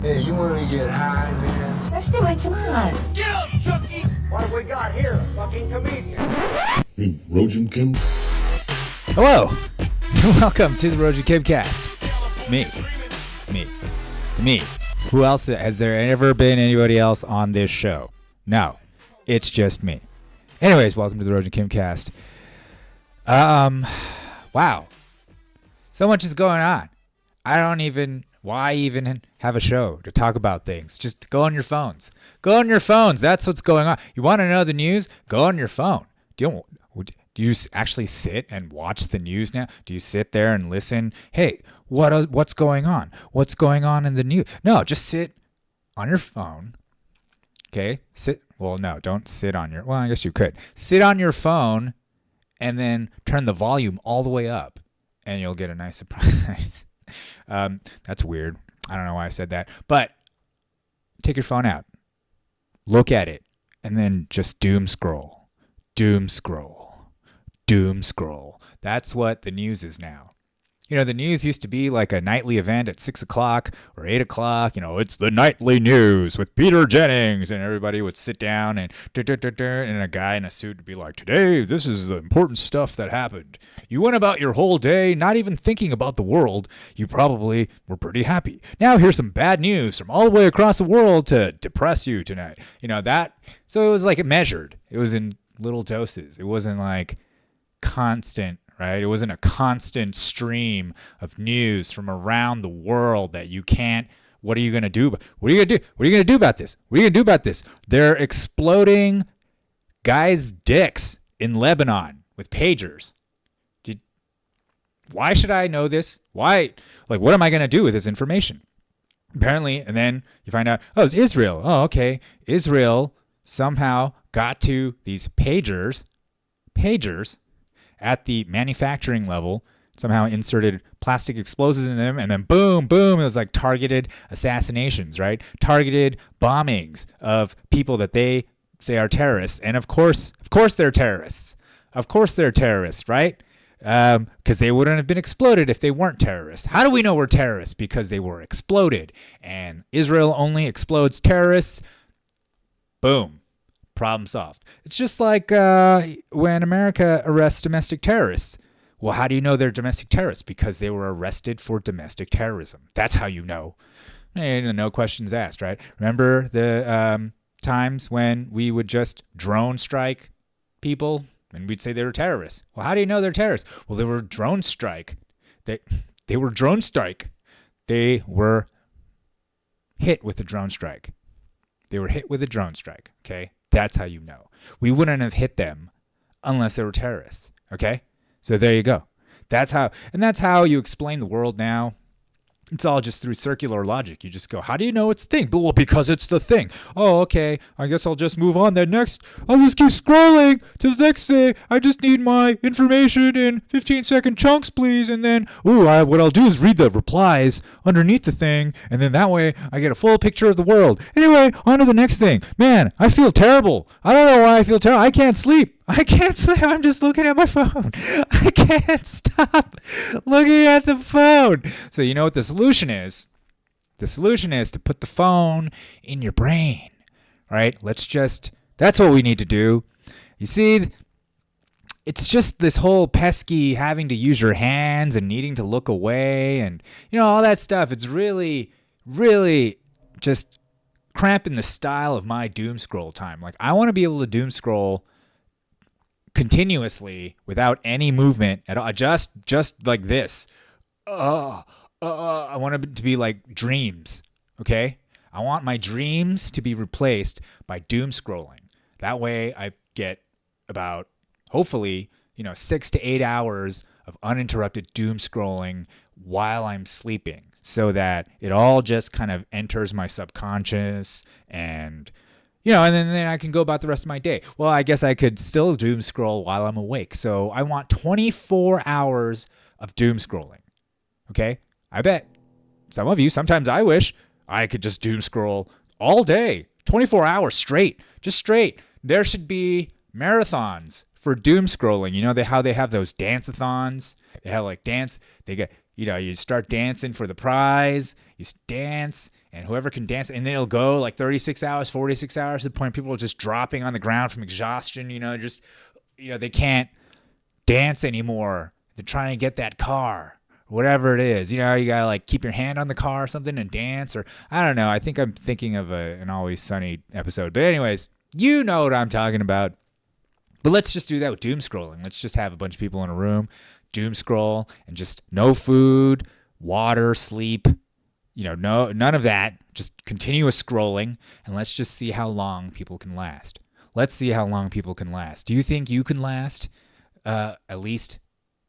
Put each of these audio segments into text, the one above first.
Hey, you want to get high, man? Let's do it, come on. Get up, Chucky! What have we got here? A fucking comedian. Rojan Kim? Hello, welcome to the Rojan Kim cast. It's me. Who else? Has there ever been anybody else on this show? No, it's just me. Anyways, welcome to the Rojan Kim cast. Wow, so much is going on. Why even have a show to talk about things? Just go on your phones. Go on your phones. That's what's going on. You want to know the news? Go on your phone. Do you actually sit and watch the news now? Do you sit there and listen? Hey, what's going on? What's going on in the news? No, just sit on your phone. Okay? Don't sit on your... Well, I guess you could. Sit on your phone and then turn the volume all the way up and you'll get a nice surprise. That's weird. I don't know why I said that. But take your phone out. Look at it. And then just doom scroll. Doom scroll. Doom scroll. That's what the news is now. You know, the news used to be like a nightly event at 6 o'clock or 8 o'clock. You know, it's the nightly news with Peter Jennings. And everybody would sit down and a guy in a suit would be like, today, this is the important stuff that happened. You went about your whole day not even thinking about the world. You probably were pretty happy. Now here's some bad news from all the way across the world to depress you tonight. You know, that. So it was like measured. It was in little doses. It wasn't like constant. Right? It wasn't a constant stream of news from around the world that you can't. What are you going to do? What are you going to do? What are you going to do about this? What are you going to do about this? They're exploding guys' dicks in Lebanon with pagers. Why should I know this? Why? Like, what am I going to do with this information? Apparently, and then you find out, oh, it's Israel. Oh, okay. Israel somehow got to these pagers at the manufacturing level, somehow inserted plastic explosives in them, and then boom, it was like targeted assassinations, right? Targeted bombings of people that they say are terrorists. And of course they're terrorists. Of course they're terrorists, right? Because they wouldn't have been exploded if they weren't terrorists. How do we know we're terrorists? Because they were exploded. And Israel only explodes terrorists. Boom. Problem solved. It's just like when America arrests domestic terrorists. Well, how do you know they're domestic terrorists? Because they were arrested for domestic terrorism. That's how you know. And no questions asked, right? Remember the times when we would just drone strike people and we'd say they were terrorists? Well, how do you know they're terrorists? Well, they were drone strike. They were drone strike. They were hit with a drone strike. They were hit with a drone strike, okay? That's how you know. We wouldn't have hit them unless they were terrorists, okay? So there you go. That's how you explain the world now. It's all just through circular logic. You just go, how do you know it's a thing? Well, because it's the thing. Oh, okay. I guess I'll just move on. Then next, I'll just keep scrolling to the next thing. I just need my information in 15-second chunks, please. And then, what I'll do is read the replies underneath the thing. And then that way, I get a full picture of the world. Anyway, on to the next thing. Man, I feel terrible. I don't know why I feel terrible. I can't sleep. I'm just looking at my phone. I can't stop looking at the phone. So you know what the solution is? The solution is to put the phone in your brain, right? That's what we need to do. You see, it's just this whole pesky having to use your hands and needing to look away and, all that stuff. It's really, really just cramping the style of my doom scroll time. Like, I want to be able to doom scroll continuously without any movement at all, just like this. I want it to be like dreams, okay? I want my dreams to be replaced by doom scrolling. That way I get about, hopefully, 6 to 8 hours of uninterrupted doom scrolling while I'm sleeping, so that it all just kind of enters my subconscious and and then I can go about the rest of my day. Well, I guess I could still doom scroll while I'm awake. So I want 24 hours of doom scrolling. Okay? I bet some of you, sometimes I wish I could just doom scroll all day, 24 hours straight, just straight. There should be marathons for doom scrolling. How they have those dance-a-thons? They have like dance. They get You start dancing for the prize. You dance, and whoever can dance, and then it'll go like 36 hours, 46 hours to the point people are just dropping on the ground from exhaustion. They can't dance anymore. They're trying to get that car, whatever it is. You gotta like keep your hand on the car or something and dance, or I don't know. I think I'm thinking of an Always Sunny episode. But anyways, you know what I'm talking about. But let's just do that with doom scrolling. Let's just have a bunch of people in a room, doom scroll, and just no food, water, sleep, none of that. Just continuous scrolling, and let's just see how long people can last. Let's see how long people can last. Do you think you can last at least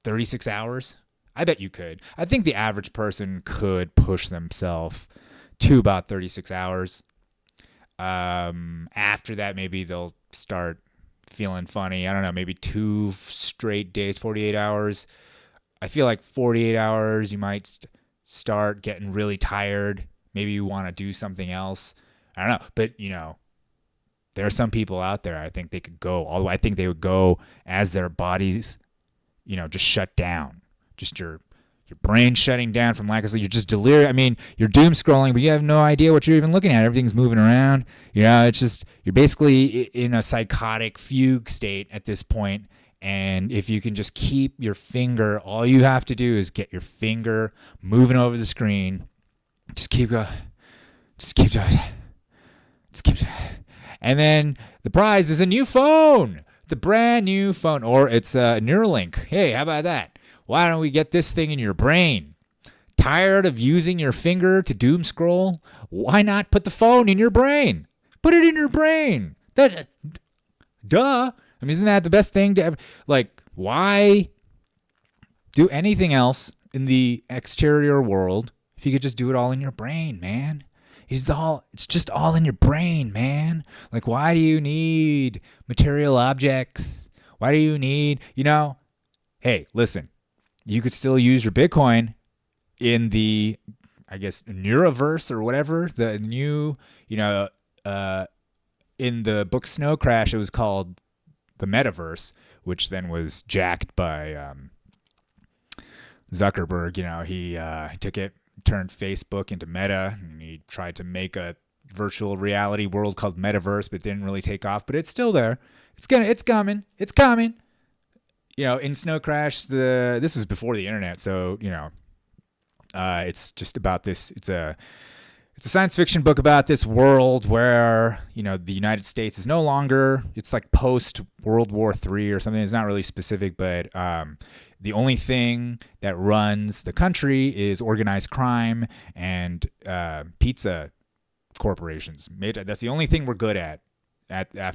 36 hours? I bet you could. I think the average person could push themselves to about 36 hours. After that, maybe they'll start feeling funny. I don't know, maybe 2 straight days, 48 hours. I feel like 48 hours, you might start getting really tired. Maybe you want to do something else. I don't know. But, there are some people out there, I think they could go. Although I think they would go as their bodies, just shut down. Just your brain shutting down from lack of sleep. You're just delirious. I mean, you're doom scrolling, but you have no idea what you're even looking at. Everything's moving around. It's just, you're basically in a psychotic fugue state at this point. And if you can just keep your finger, all you have to do is get your finger moving over the screen. Just keep going. Just keep doing it. Just keep doing it. And then the prize is a new phone. It's a brand new phone. Or it's a Neurolink. Hey, how about that? Why don't we get this thing in your brain? Tired of using your finger to doom scroll? Why not put the phone in your brain? Put it in your brain. Duh. I mean, isn't that the best thing to ever? Like, why do anything else in the exterior world if you could just do it all in your brain, man? It's just all in your brain, man. Like, why do you need material objects? Why do you need, hey, listen. You could still use your Bitcoin in the, I guess, Neuroverse or whatever. The new, in the book Snow Crash, it was called the Metaverse, which then was jacked by Zuckerberg. He took it, turned Facebook into Meta, and he tried to make a virtual reality world called Metaverse, but didn't really take off. But it's still there. It's coming. In Snow Crash, this was before the internet, so it's just about this. It's a science fiction book about this world where the United States is no longer. It's like post World War III or something. It's not really specific, but the only thing that runs the country is organized crime and pizza corporations. That's the only thing we're good at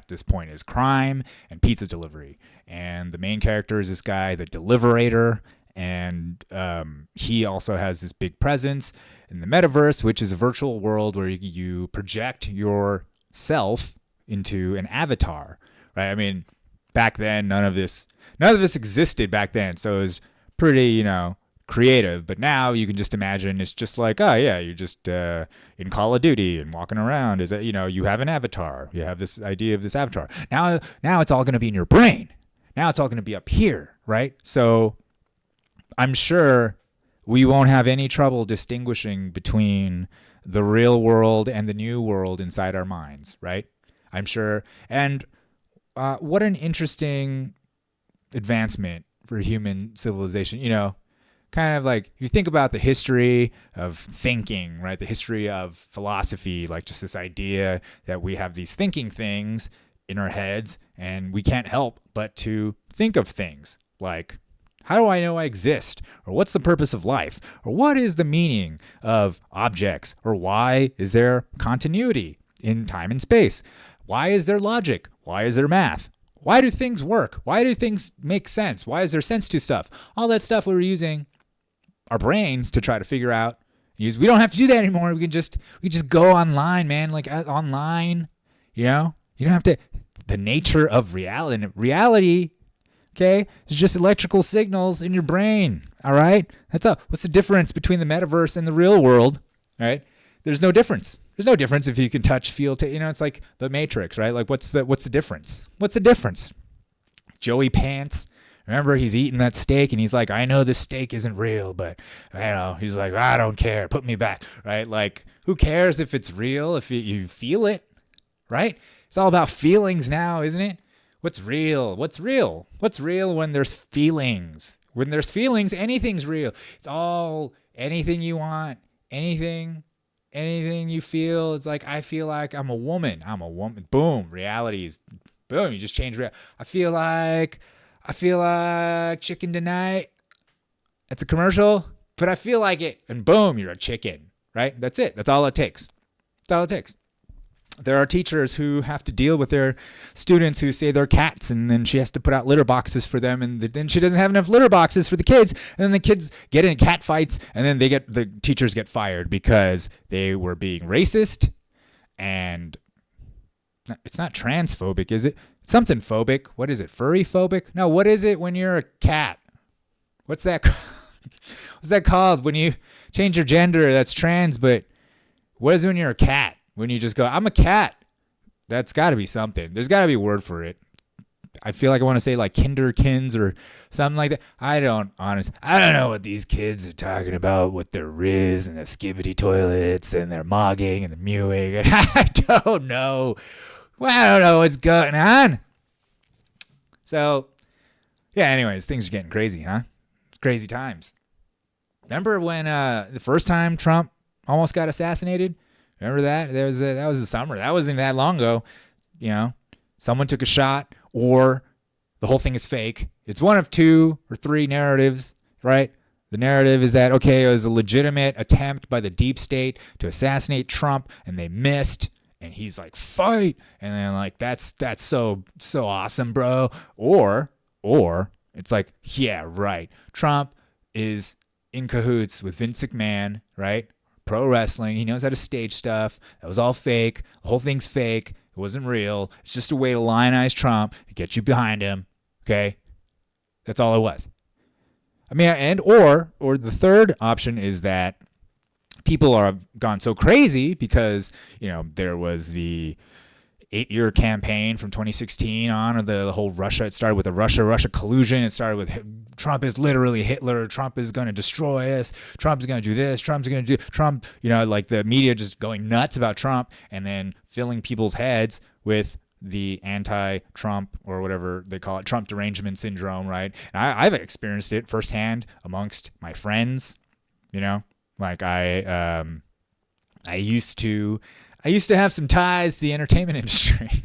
this point is crime and pizza delivery. And the main character is this guy, the Deliverator, and he also has this big presence in the metaverse, which is a virtual world where you project yourself into an avatar, right? I mean, back then, none of this existed back then, so it was pretty, creative. But now you can just imagine it's just like, oh yeah, you're just in Call of Duty and walking around. Is that you have an avatar? You have this idea of this avatar. Now it's all going to be in your brain. Now it's all going to be up here, right? So I'm sure we won't have any trouble distinguishing between the real world and the new world inside our minds, right? I'm sure. And what an interesting advancement for human civilization. Kind of like if you think about the history of thinking, right? The history of philosophy, like just this idea that we have these thinking things in our heads and we can't help but to think of things like, how do I know I exist? Or what's the purpose of life? Or what is the meaning of objects? Or why is there continuity in time and space? Why is there logic? Why is there math? Why do things work? Why do things make sense? Why is there sense to stuff? All that stuff we were using our brains to try to figure out. We don't have to do that anymore. We can just go online, man. Like online, you don't have to. The nature of reality, okay, is just electrical signals in your brain. All right, that's all. What's the difference between the metaverse and the real world? All right, there's no difference. There's no difference if you can touch, feel, it's like the Matrix, right? Like what's the difference? What's the difference? Joey Pants, Remember, he's eating that steak and he's like, I know this steak isn't real, but he's like, I don't care. Put me back, right? Like, who cares if it's real, if you feel it, right? It's all about feelings now, isn't it? What's real? What's real? What's real when there's feelings? When there's feelings, anything's real. It's all anything you want, anything you feel. It's like, I feel like I'm a woman. Boom. Reality is boom. You just change I feel like chicken tonight. It's a commercial, but I feel like it. And boom, you're a chicken, right? That's it. That's all it takes. That's all it takes. There are teachers who have to deal with their students who say they're cats, and then she has to put out litter boxes for them, and then she doesn't have enough litter boxes for the kids, and then the kids get in cat fights, and then the teachers get fired because they were being racist, and it's not transphobic, is it? It's something phobic. What is it? Furry phobic? No, what is it when you're a cat? What's that? What's that called? When you change your gender, that's trans, but what is it when you're a cat? When you just go, I'm a cat. That's got to be something. There's got to be a word for it. I feel like I want to say like kinderkins or something like that. I don't know what these kids are talking about with their Riz and the skibbity toilets and their mogging and the mewing. I don't know. Well, I don't know what's going on. So, yeah, anyways, things are getting crazy, huh? Crazy times. Remember when the first time Trump almost got assassinated? Remember that? That was the summer. That wasn't that long ago. Someone took a shot, or the whole thing is fake. It's one of 2 or 3 narratives, right? The narrative is that, okay, it was a legitimate attempt by the deep state to assassinate Trump, and they missed. And he's like, fight. And then like, that's so awesome, bro. Or it's like, yeah, right. Trump is in cahoots with Vince McMahon, right? Pro wrestling. He knows how to stage stuff. That was all fake. The whole thing's fake. It wasn't real. It's just a way to lionize Trump and get you behind him. Okay? That's all it was. I mean, and or the third option is that people are gone so crazy because, there was the 8-year campaign from 2016 on, or the whole Russia. It started with the Russia collusion. It started with Trump is literally Hitler. Trump is going to destroy us. Trump's going to do this. Trump's going to do Trump. Like the media just going nuts about Trump, and then filling people's heads with the anti-Trump, or whatever they call it, Trump derangement syndrome, right? And I've experienced it firsthand amongst my friends. Like I used to have some ties to the entertainment industry.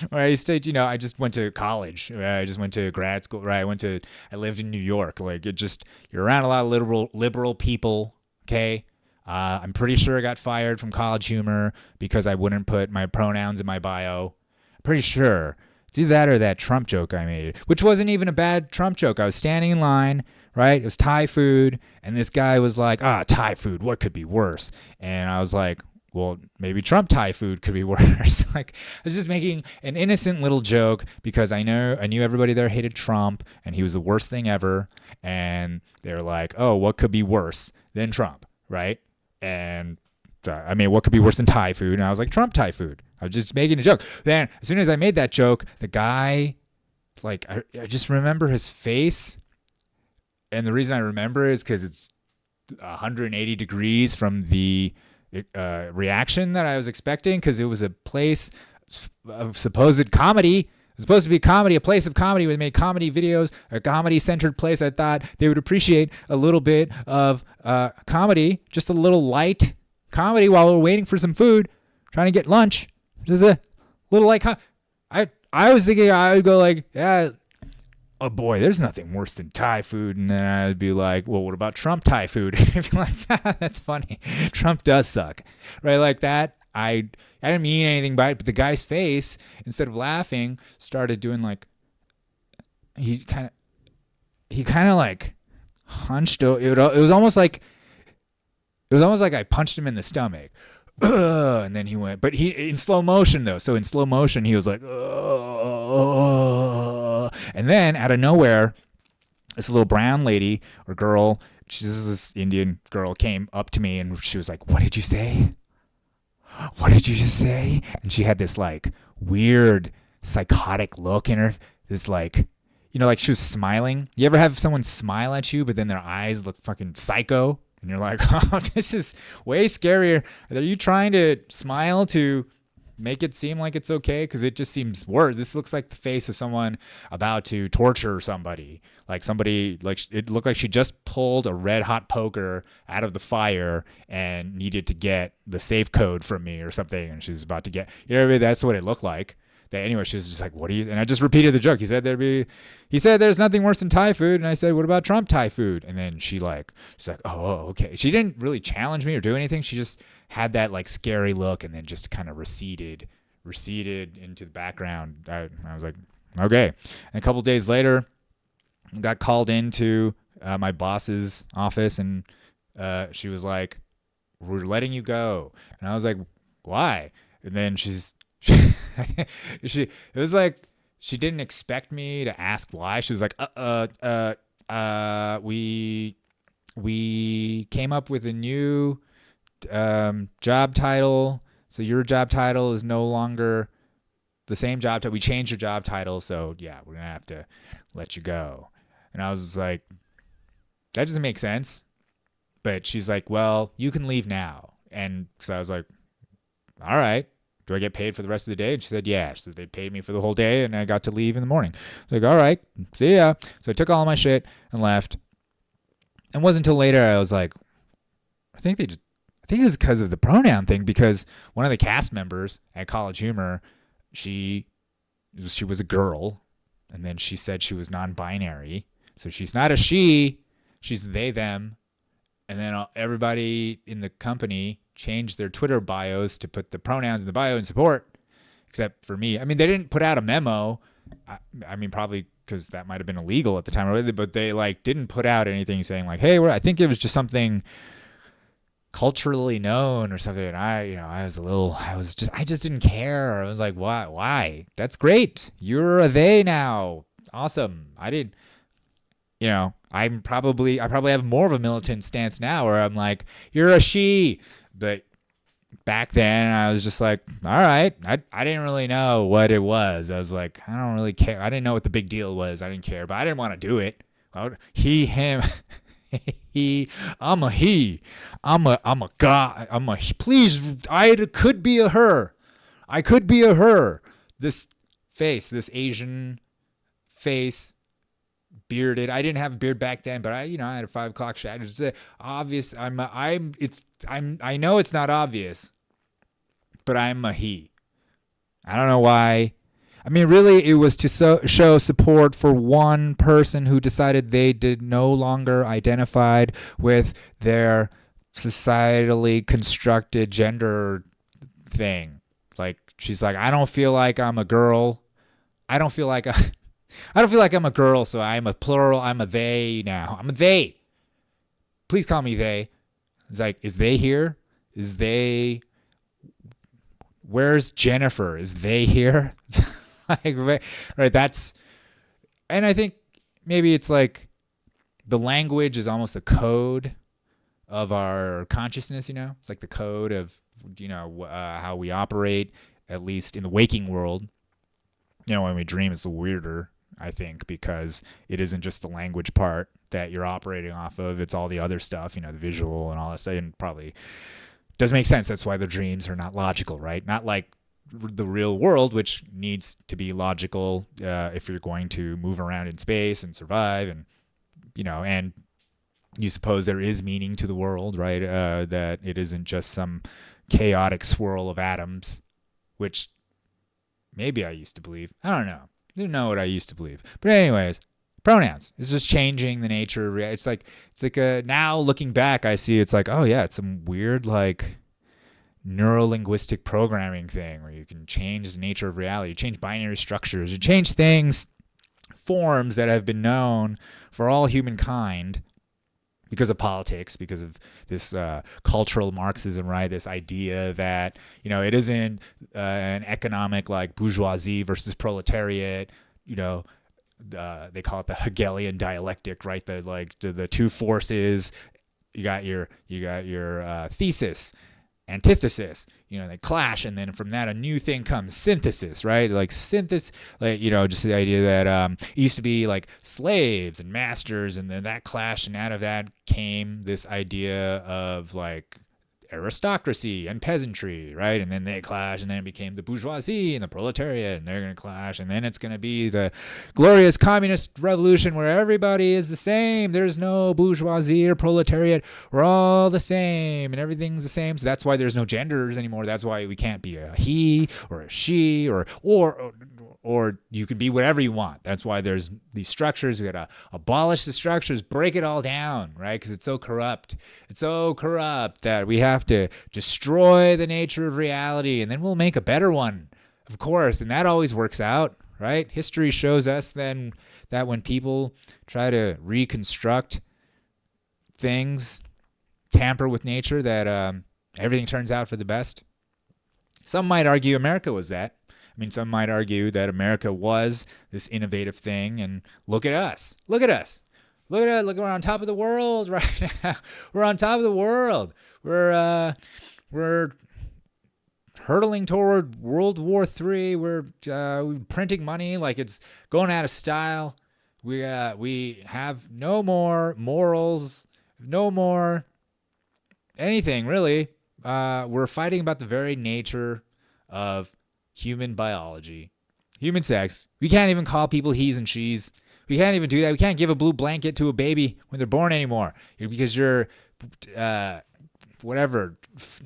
Where I used to, I just went to college. I just went to grad school. Right, I lived in New York. Like you're around a lot of liberal people. Okay, I'm pretty sure I got fired from College Humor because I wouldn't put my pronouns in my bio. Pretty sure. It's either that or that Trump joke I made, which wasn't even a bad Trump joke. I was standing in line, right? It was Thai food, and this guy was like, Thai food, what could be worse? And I was like, well, maybe Trump Thai food could be worse. Like, I was just making an innocent little joke because I knew everybody there hated Trump and he was the worst thing ever. And they're like, oh, what could be worse than Trump, right? And what could be worse than Thai food? And I was like, Trump Thai food. I was just making a joke. Then as soon as I made that joke, the guy, like, I just remember his face. And the reason I remember is because it's 180 degrees from the reaction that I was expecting, because it was a place of supposed comedy. It was supposed to be comedy, a place of comedy. We made comedy videos, a comedy-centered place. I thought they would appreciate a little bit of comedy, just a little light comedy while we're waiting for some food, trying to get lunch. Just a little like, I was thinking I would go like, yeah, oh boy, there's nothing worse than Thai food. And then I'd be like, well, what about Trump Thai food? If you're like, that's funny. Trump does suck, right? Like that. I didn't mean anything by it, but the guy's face, instead of laughing, started doing like, he kind of like hunched. It was almost like I punched him in the stomach. And then he went, but he in slow motion though. So in slow motion, he was like, and then out of nowhere, this little brown lady or girl, she's this Indian girl, came up to me and she was like, "What did you say? What did you just say?" And she had this like weird psychotic look in her. This like, like she was smiling. You ever have someone smile at you, but then their eyes look fucking psycho? And you're like, oh, this is way scarier. Are you trying to smile to make it seem like it's okay? Because it just seems worse. This looks like the face of someone about to torture somebody. Like somebody, like it looked like she just pulled a red hot poker out of the fire and needed to get the safe code from me or something. And she was about to get, that's what it looked like. Anyway, she was just like, what are you? And I just repeated the joke. He said there's nothing worse than Thai food. And I said, what about Trump Thai food? And then she's like, oh, okay. She didn't really challenge me or do anything. She just had that like scary look and then just kind of receded into the background. I was like, okay. And a couple days later, I got called into my boss's office and she was like, we're letting you go. And I was like, why? And then it was like she didn't expect me to ask why. She was like, we came up with a new job title. So your job title is no longer the same job title. We changed your job title. So yeah, we're going to have to let you go. And I was like, that doesn't make sense. But she's like, well, you can leave now. And so I was like, all right. Do I get paid for the rest of the day? And she said, yeah. So they paid me for the whole day and I got to leave in the morning. I was like, all right, see ya. So I took all my shit and left. And it wasn't until later I was like, I think it was because of the pronoun thing, because one of the cast members at College Humor, she was a girl, and then she said she was non-binary. So she's not a she, she's they, them. And then everybody in the company changed their Twitter bios to put the pronouns in the bio in support, except for me. I mean, they didn't put out a memo. I mean, probably because that might have been illegal at the time, but they like didn't put out anything saying like, hey, I think it was just something culturally known or something. And I just didn't care. I was like, why? That's great. You're a they now. Awesome. I probably have more of a militant stance now where I'm like, you're a she. But back then I was just like, all right. I didn't really know what it was. I was like, I don't really care. I didn't know what the big deal was. I didn't care, but I didn't want to do it. He, him, I'm a he. I'm a guy. Please, I could be a her. I could be a her. This face, this Asian face, bearded. I didn't have a beard back then, but I had a 5 o'clock shadow. It's obvious. I know it's not obvious, but I'm a he. I don't know why. I mean, really, it was to show support for one person who decided they did no longer identified with their societally constructed gender thing. Like, she's like, I don't feel like I'm a girl. I don't feel like I'm a girl, so I'm a plural. I'm a they now. I'm a they. Please call me they. It's like, is they here? Is they? Where's Jennifer? Is they here? Like, right, that's, and I think maybe it's like the language is almost a code of our consciousness. It's like the code of how we operate, at least in the waking world. When we dream, it's a little weirder, I think, because it isn't just the language part that you're operating off of. It's all the other stuff, the visual and all that stuff. And probably does make sense. That's why the dreams are not logical, right? Not like the real world, which needs to be logical if you're going to move around in space and survive. And, and you suppose there is meaning to the world, right? That it isn't just some chaotic swirl of atoms, which maybe I used to believe. I don't know. I didn't know what I used to believe. But anyways, pronouns. It's just changing the nature of it's like now looking back, I see it's like, oh yeah, it's some weird like neurolinguistic programming thing where you can change the nature of reality, you change binary structures, you change things, forms that have been known for all humankind because of politics, because of this cultural Marxism, right? This idea that, it isn't an economic like bourgeoisie versus proletariat, they call it the Hegelian dialectic, right? The two forces. You got your thesis, antithesis. They clash, and then from that a new thing comes, synthesis, right? Like synthesis, like just the idea that it used to be like slaves and masters, and then that clash, and out of that came this idea of like aristocracy and peasantry, right? And then they clash, and then it became the bourgeoisie and the proletariat, and they're going to clash, and then it's going to be the glorious communist revolution where everybody is the same. There's no bourgeoisie or proletariat. We're all the same, and everything's the same. So that's why there's no genders anymore. That's why we can't be a he or a she or you can be whatever you want. That's why there's these structures. We got to abolish the structures, break it all down, right? Because it's so corrupt. It's so corrupt that we have to destroy the nature of reality, and then we'll make a better one, of course. And that always works out, right? History shows us then that when people try to reconstruct things, tamper with nature, that everything turns out for the best. Some might argue America was that. Some might argue that America was this innovative thing, and look at us. Look at us. Look, we're on top of the world right now. We're on top of the world. We're hurtling toward World War III. We're printing money like it's going out of style. We have no more morals, no more anything, really. We're fighting about the very nature of human biology, human sex. We can't even call people he's and she's. We can't even do that. We can't give a blue blanket to a baby when they're born anymore because you're whatever,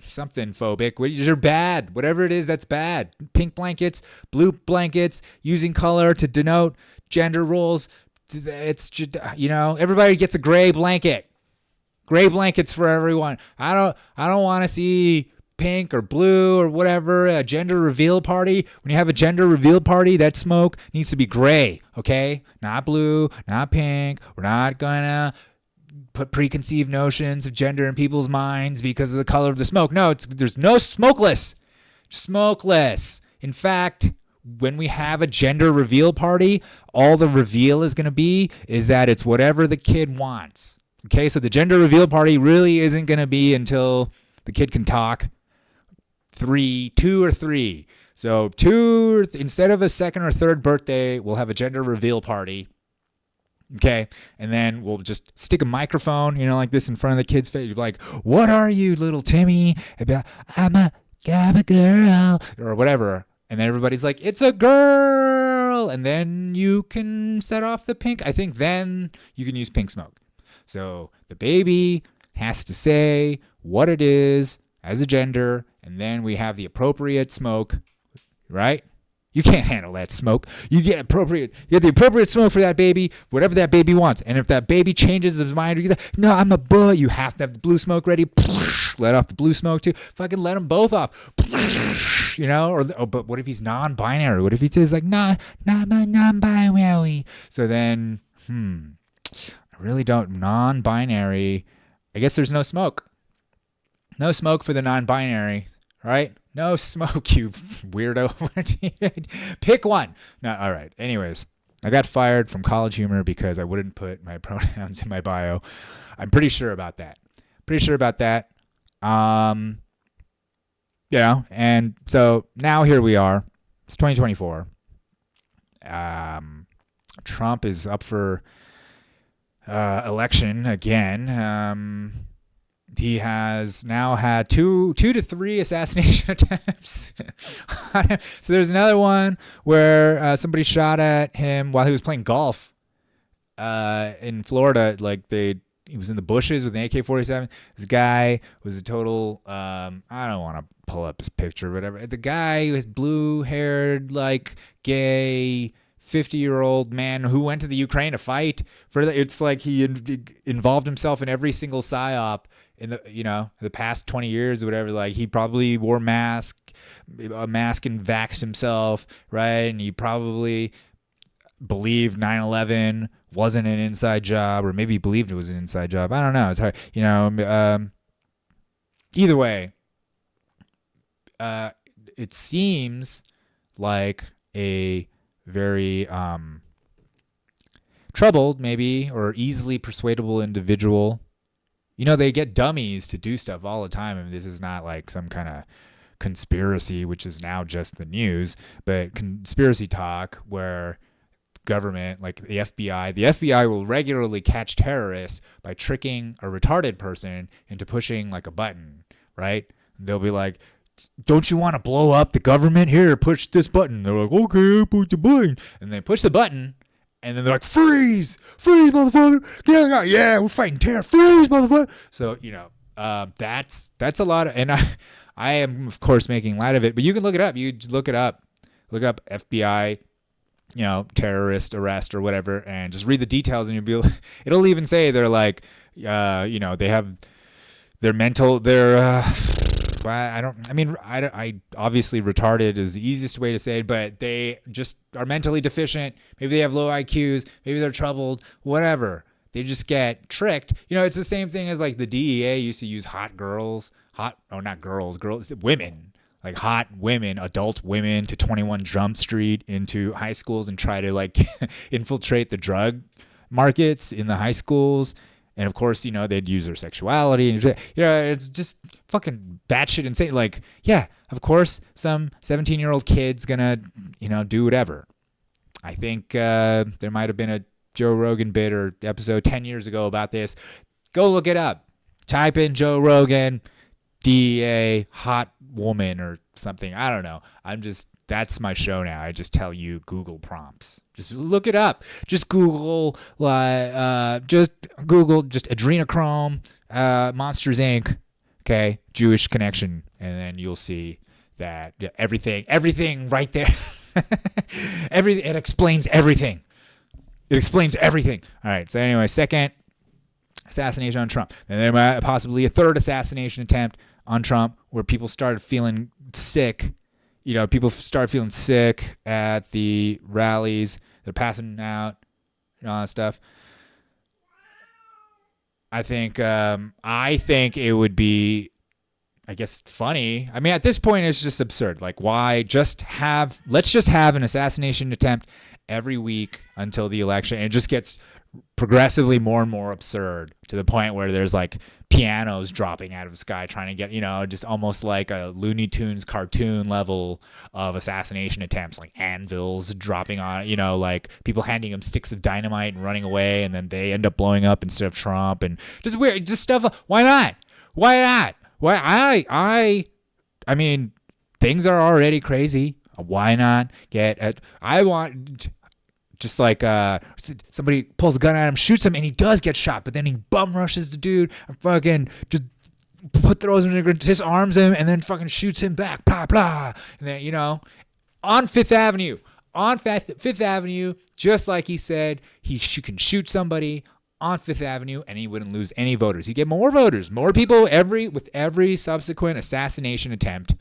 something phobic. You're bad. Whatever it is, that's bad. Pink blankets, blue blankets, using color to denote gender roles. It's just, everybody gets a gray blanket. Gray blankets for everyone. I don't want to see pink or blue or whatever, a gender reveal party. When you have a gender reveal party, that smoke needs to be gray, okay? Not blue, not pink. We're not gonna put preconceived notions of gender in people's minds because of the color of the smoke. No, there's no smokeless. Smokeless. In fact, when we have a gender reveal party, all the reveal is gonna be is that it's whatever the kid wants. Okay, so the gender reveal party really isn't gonna be until the kid can talk. 2 or 3. So 2, instead of a second or third birthday, we'll have a gender reveal party. Okay. And then we'll just stick a microphone, like this in front of the kid's face. You're like, what are you, little Timmy? I'm a girl or whatever. And then everybody's like, it's a girl. And then you can set off the pink. I think then you can use pink smoke. So the baby has to say what it is as a gender, and then we have the appropriate smoke, right? You can't handle that smoke. You get the appropriate smoke for that baby, whatever that baby wants. And if that baby changes his mind, no, I'm a boy, you have to have the blue smoke ready. Let off the blue smoke too. Fucking let them both off. But what if he's non-binary? What if he says like, not non-binary? So then, I really don't, non-binary. I guess there's no smoke. No smoke for the non-binary, right? No smoke, you weirdo. Pick one. No, all right. Anyways, I got fired from College Humor because I wouldn't put my pronouns in my bio. I'm pretty sure about that. And so now here we are. It's 2024. Trump is up for election again. He has now had two to three assassination attempts. So there's another one where somebody shot at him while he was playing golf in Florida. He was in the bushes with an AK-47. This guy was a total, I don't want to pull up his picture or whatever. The guy was blue-haired, gay 50-year-old man who went to the Ukraine to fight. It's like he involved himself in every single psyop in the past 20 years or whatever. He probably wore a mask and vaxxed himself, right? And he probably believed 9/11 wasn't an inside job, or maybe he believed it was an inside job. I don't know. It's hard, either way, it seems like a very troubled, maybe, or easily persuadable individual they get dummies to do stuff all the time. I mean, this is not like some kind of conspiracy, which is now just the news, but conspiracy talk where government, like the FBI will regularly catch terrorists by tricking a retarded person into pushing like a button, right? They'll be like, don't you want to blow up the government? Here, push this button. They're like, okay, push the button. And they push the button, and then they're like, freeze, motherfucker. Yeah, we're fighting terror. Freeze, motherfucker. So, that's a lot of, and I am, of course, making light of it, but you can look it up. Look up FBI, terrorist arrest or whatever, and just read the details, and it'll even say they're like, they have their mental, I obviously retarded is the easiest way to say it, but they just are mentally deficient. Maybe they have low IQs. Maybe they're troubled, whatever. They just get tricked. It's the same thing as like the DEA used to use women, like hot women, adult women to 21 Jump Street into high schools and try to like infiltrate the drug markets in the high schools. And of course, they'd use their sexuality. And, it's just fucking batshit insane. Like, yeah, of course, some 17-year-old kid's gonna, do whatever. I think there might have been a Joe Rogan bit or episode 10 years ago about this. Go look it up. Type in Joe Rogan, DEA, hot woman or something. I don't know. That's my show now. I just tell you Google prompts. Just look it up. Just Google adrenochrome, Monsters Inc. Okay, Jewish connection, and then you'll see that everything right there. It explains everything. It explains everything. All right. So anyway, second assassination on Trump, and there might possibly a third assassination attempt on Trump, where people started feeling sick. People start feeling sick at the rallies. They're passing out and all that stuff. I think it would be, I guess, funny. I mean, at this point, it's just absurd. Like, why let's just have an assassination attempt every week until the election. And it just gets progressively more and more absurd to the point where there's like pianos dropping out of the sky trying to get, just almost like a Looney Tunes cartoon level of assassination attempts, like anvils dropping on, like people handing them sticks of dynamite and running away, and then they end up blowing up instead of Trump, and just weird, just stuff. Why not? I mean, things are already crazy. Why not just like somebody pulls a gun at him, shoots him, and he does get shot, but then he bum rushes the dude and fucking just throws him in the disarms him, and then fucking shoots him back, blah blah. And then on Fifth Avenue, just like he said, he can shoot somebody on Fifth Avenue, and he wouldn't lose any voters. He'd get more voters, more people with every subsequent assassination attempt.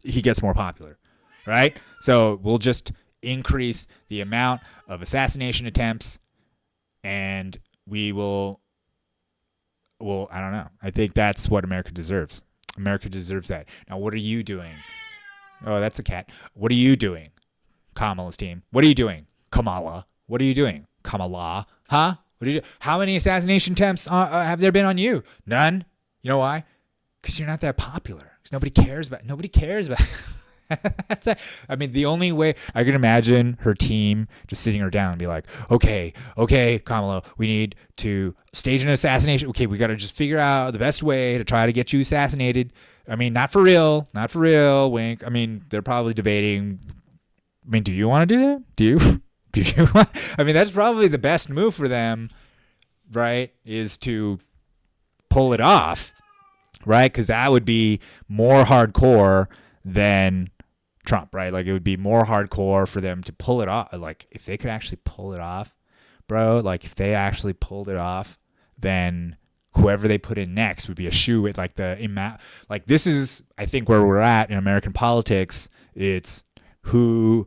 He gets more popular, right? So we'll just increase the amount of assassination attempts, and we will I don't know. I think that's what America deserves. America deserves that. Now, what are you doing? Oh, that's a cat. What are you doing? Kamala's team. What are you doing? Kamala. What are you doing? Kamala. Huh? What are you do? How many assassination attempts have there been on you? None. You know why? Because you're not that popular. Because nobody cares about I mean, the only way I can imagine her team just sitting her down and be like, okay, Kamala, we need to stage an assassination. Okay, we got to just figure out the best way to try to get you assassinated. I mean, not for real, wink. I mean, they're probably debating. I mean, do you want to do that? Do you want? I mean, that's probably the best move for them, right? Is to pull it off, right? Because that would be more hardcore than Trump, right? Like, it would be more hardcore for them to pull it off. Like, if they could actually pull it off, bro, like if they actually pulled it off, then whoever they put in next would be a shoe with like like this is, I think, where we're at in American politics. It's who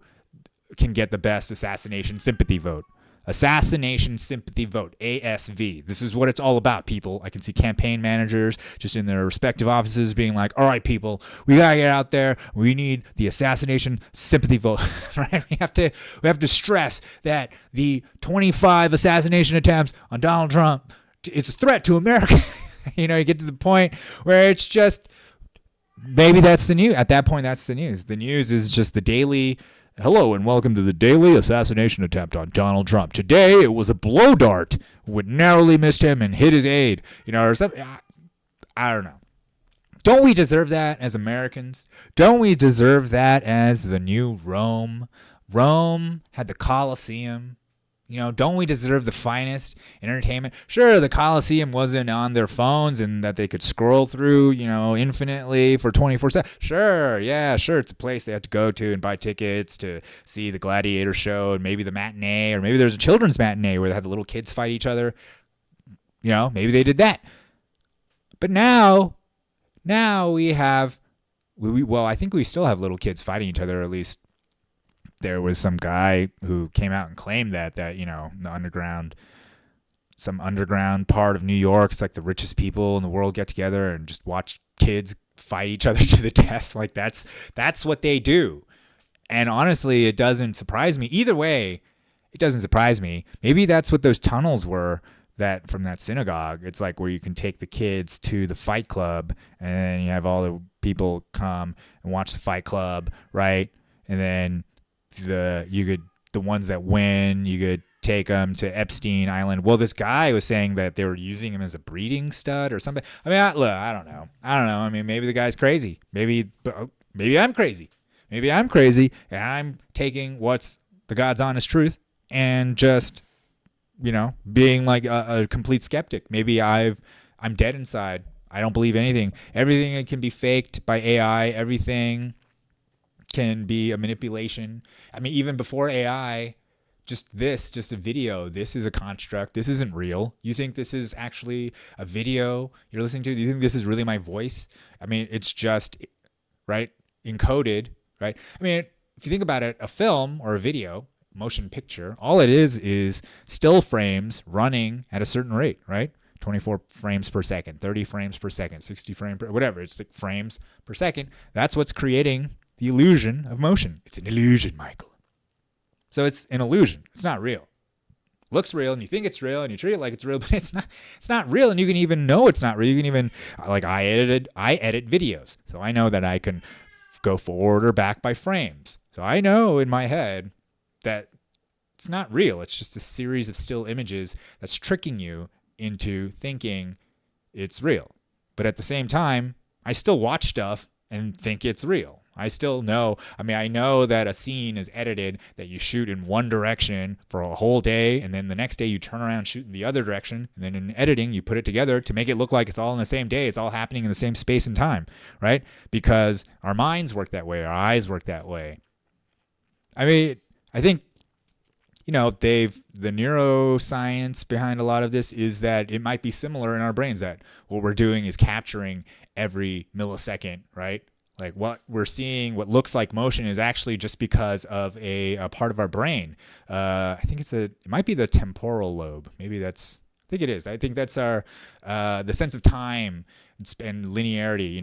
can get the best assassination sympathy vote. Assassination sympathy vote, ASV. This is what it's all about, people. I can see campaign managers just in their respective offices being like, all right, people, we got to get out there. We need the assassination sympathy vote, right? We have to stress that the 25 assassination attempts on Donald Trump it's a threat to America. You get to the point where it's just, maybe that's the news. At that point, that's the news. The news is just the daily, hello and welcome to the daily assassination attempt on Donald Trump. Today, it was a blow dart which narrowly missed him and hit his aide. Or something. I don't know. Don't we deserve that as Americans? Don't we deserve that as the new Rome? Rome had the Colosseum. Don't we deserve the finest in entertainment? Sure, the Colosseum wasn't on their phones and that they could scroll through, infinitely for 24/7. Sure, yeah, sure. It's a place they have to go to and buy tickets to see the gladiator show and maybe the matinee, or maybe there's a children's matinee where they have the little kids fight each other. Maybe they did that. But now we have, I think we still have little kids fighting each other, or at least there was some guy who came out and claimed that some underground part of New York, it's like the richest people in the world get together and just watch kids fight each other to the death. Like that's what they do. And honestly, it doesn't surprise me. Either way, it doesn't surprise me. Maybe that's what those tunnels were that from that synagogue. It's like where you can take the kids to the fight club and you have all the people come and watch the fight club, right? And then the ones that win, you could take them to Epstein Island. Well, this guy was saying that they were using him as a breeding stud or something. I mean, I don't know. I mean, maybe the guy's crazy. Maybe I'm crazy. Maybe I'm crazy and I'm taking what's the God's honest truth and just, being like a complete skeptic. Maybe I'm dead inside. I don't believe anything. Everything can be faked by AI. Everything can be a manipulation. I mean, even before AI, just a video. This is a construct. This isn't real. You think this is actually a video you're listening to? Do you think this is really my voice? I mean, it's just, right, encoded, right? I mean, if you think about it, a film or a video, motion picture, all it is still frames running at a certain rate, right? 24 frames per second, 30 frames per second, 60 frames per, whatever. It's like frames per second. That's what's creating the illusion of motion. It's an illusion, Michael. So it's an illusion. It's not real. It looks real and you think it's real and you treat it like it's real, but it's not real. And you can even know it's not real. You can even, like I edit videos. So I know that I can go forward or back by frames. So I know in my head that it's not real. It's just a series of still images that's tricking you into thinking it's real. But at the same time, I still watch stuff and think it's real. I still know. I mean, I know that a scene is edited that you shoot in one direction for a whole day, and then the next day you turn around, shoot in the other direction, and then in editing you put it together to make it look like it's all in the same day. It's all happening in the same space and time, right? Because our minds work that way. Our eyes work that way. I mean, I think, the neuroscience behind a lot of this is that it might be similar in our brains, that what we're doing is capturing every millisecond, right? Like what we're seeing, what looks like motion is actually just because of a part of our brain. I think it might be the temporal lobe. I think it is. I think that's our, the sense of time and linearity.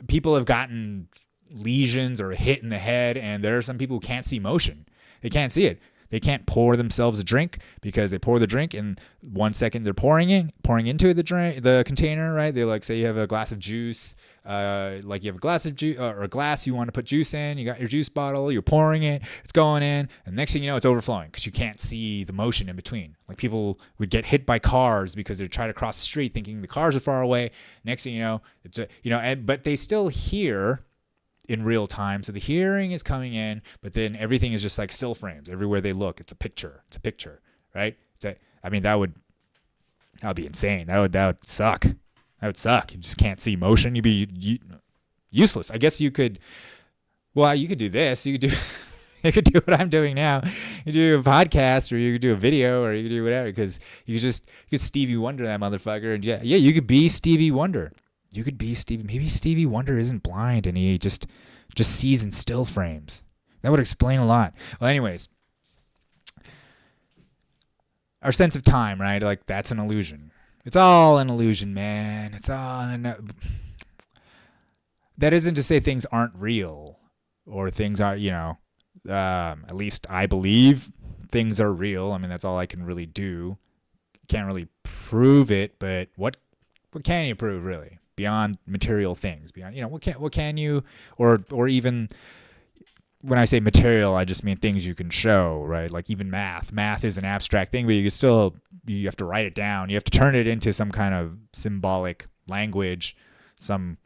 People have gotten lesions or hit in the head, and there are some people who can't see motion. They can't see it. They can't pour themselves a drink because they pour the drink and 1 second they're pouring into the container, right? They like say you have a glass of juice, like you have a glass of juice or a glass you want to put juice in. You got your juice bottle, you're pouring it, it's going in, and next thing you know, it's overflowing because you can't see the motion in between. Like people would get hit by cars because they try to cross the street thinking the cars are far away. Next thing you know, but they still hear in real time. So the hearing is coming in, but then everything is just like still frames. Everywhere they look, it's a picture, right? That would be insane. That would suck. That would suck. You just can't see motion. You'd be useless. I guess you could do this. You could do what I'm doing now. You could do a podcast, or you could do a video, or you could do whatever, because you could Stevie Wonder that motherfucker. And yeah, you could be Stevie Wonder. You could be Stevie. Maybe Stevie Wonder isn't blind and he just sees in still frames. That would explain a lot. Well, anyways, our sense of time, right? Like that's an illusion. It's all an illusion, man. It's all that isn't to say things aren't real or things are, at least I believe things are real. I mean, that's all I can really do. You can't really prove it, but what can you prove really beyond material things? Beyond, what can you, or even when I say material, I just mean things you can show, right? Like even math. Math is an abstract thing, but you have to write it down. You have to turn it into some kind of symbolic language, some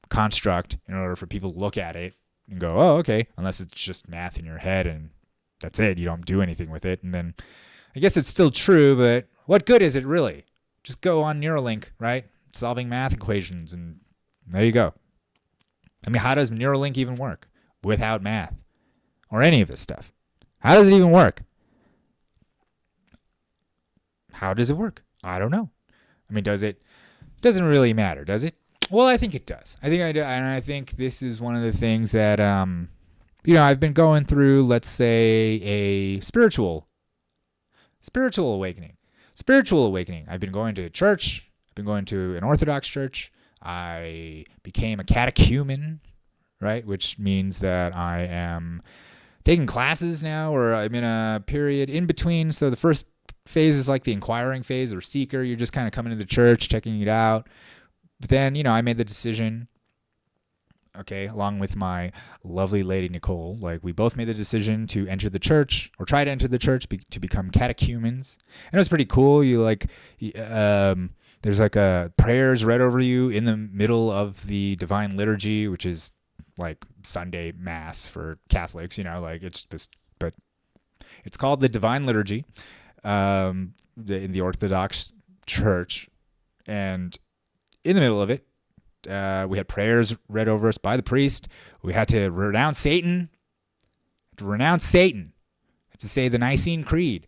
construct in order for people to look at it and go, oh, okay, unless it's just math in your head and that's it. You don't do anything with it. And then I guess it's still true, but what good is it really? Just go on Neurolink, right? Solving math equations, and there you go. I mean, how does Neurolink even work without math or any of this stuff? How does it even work? How does it work? I don't know. I mean, does it? Doesn't really matter, does it? Well, I think it does. I think I do, and I think this is one of the things that I've been going through. Let's say a spiritual awakening. Spiritual awakening. I've been going to church. I've been going to an Orthodox church. I became a catechumen, right? Which means that I am taking classes now, or I'm in a period in between. So the first phase is like the inquiring phase or seeker. You're just kind of coming to the church, checking it out. But then, I made the decision, okay, along with my lovely lady Nicole, like we both made the decision to enter the church or try to enter the church to become catechumens. And it was pretty cool. There's like prayers read over you in the middle of the divine liturgy, which is like Sunday mass for Catholics, but it's called the divine liturgy in the Orthodox church. And in the middle of it, we had prayers read over us by the priest. We had to renounce Satan. I had to say the Nicene Creed.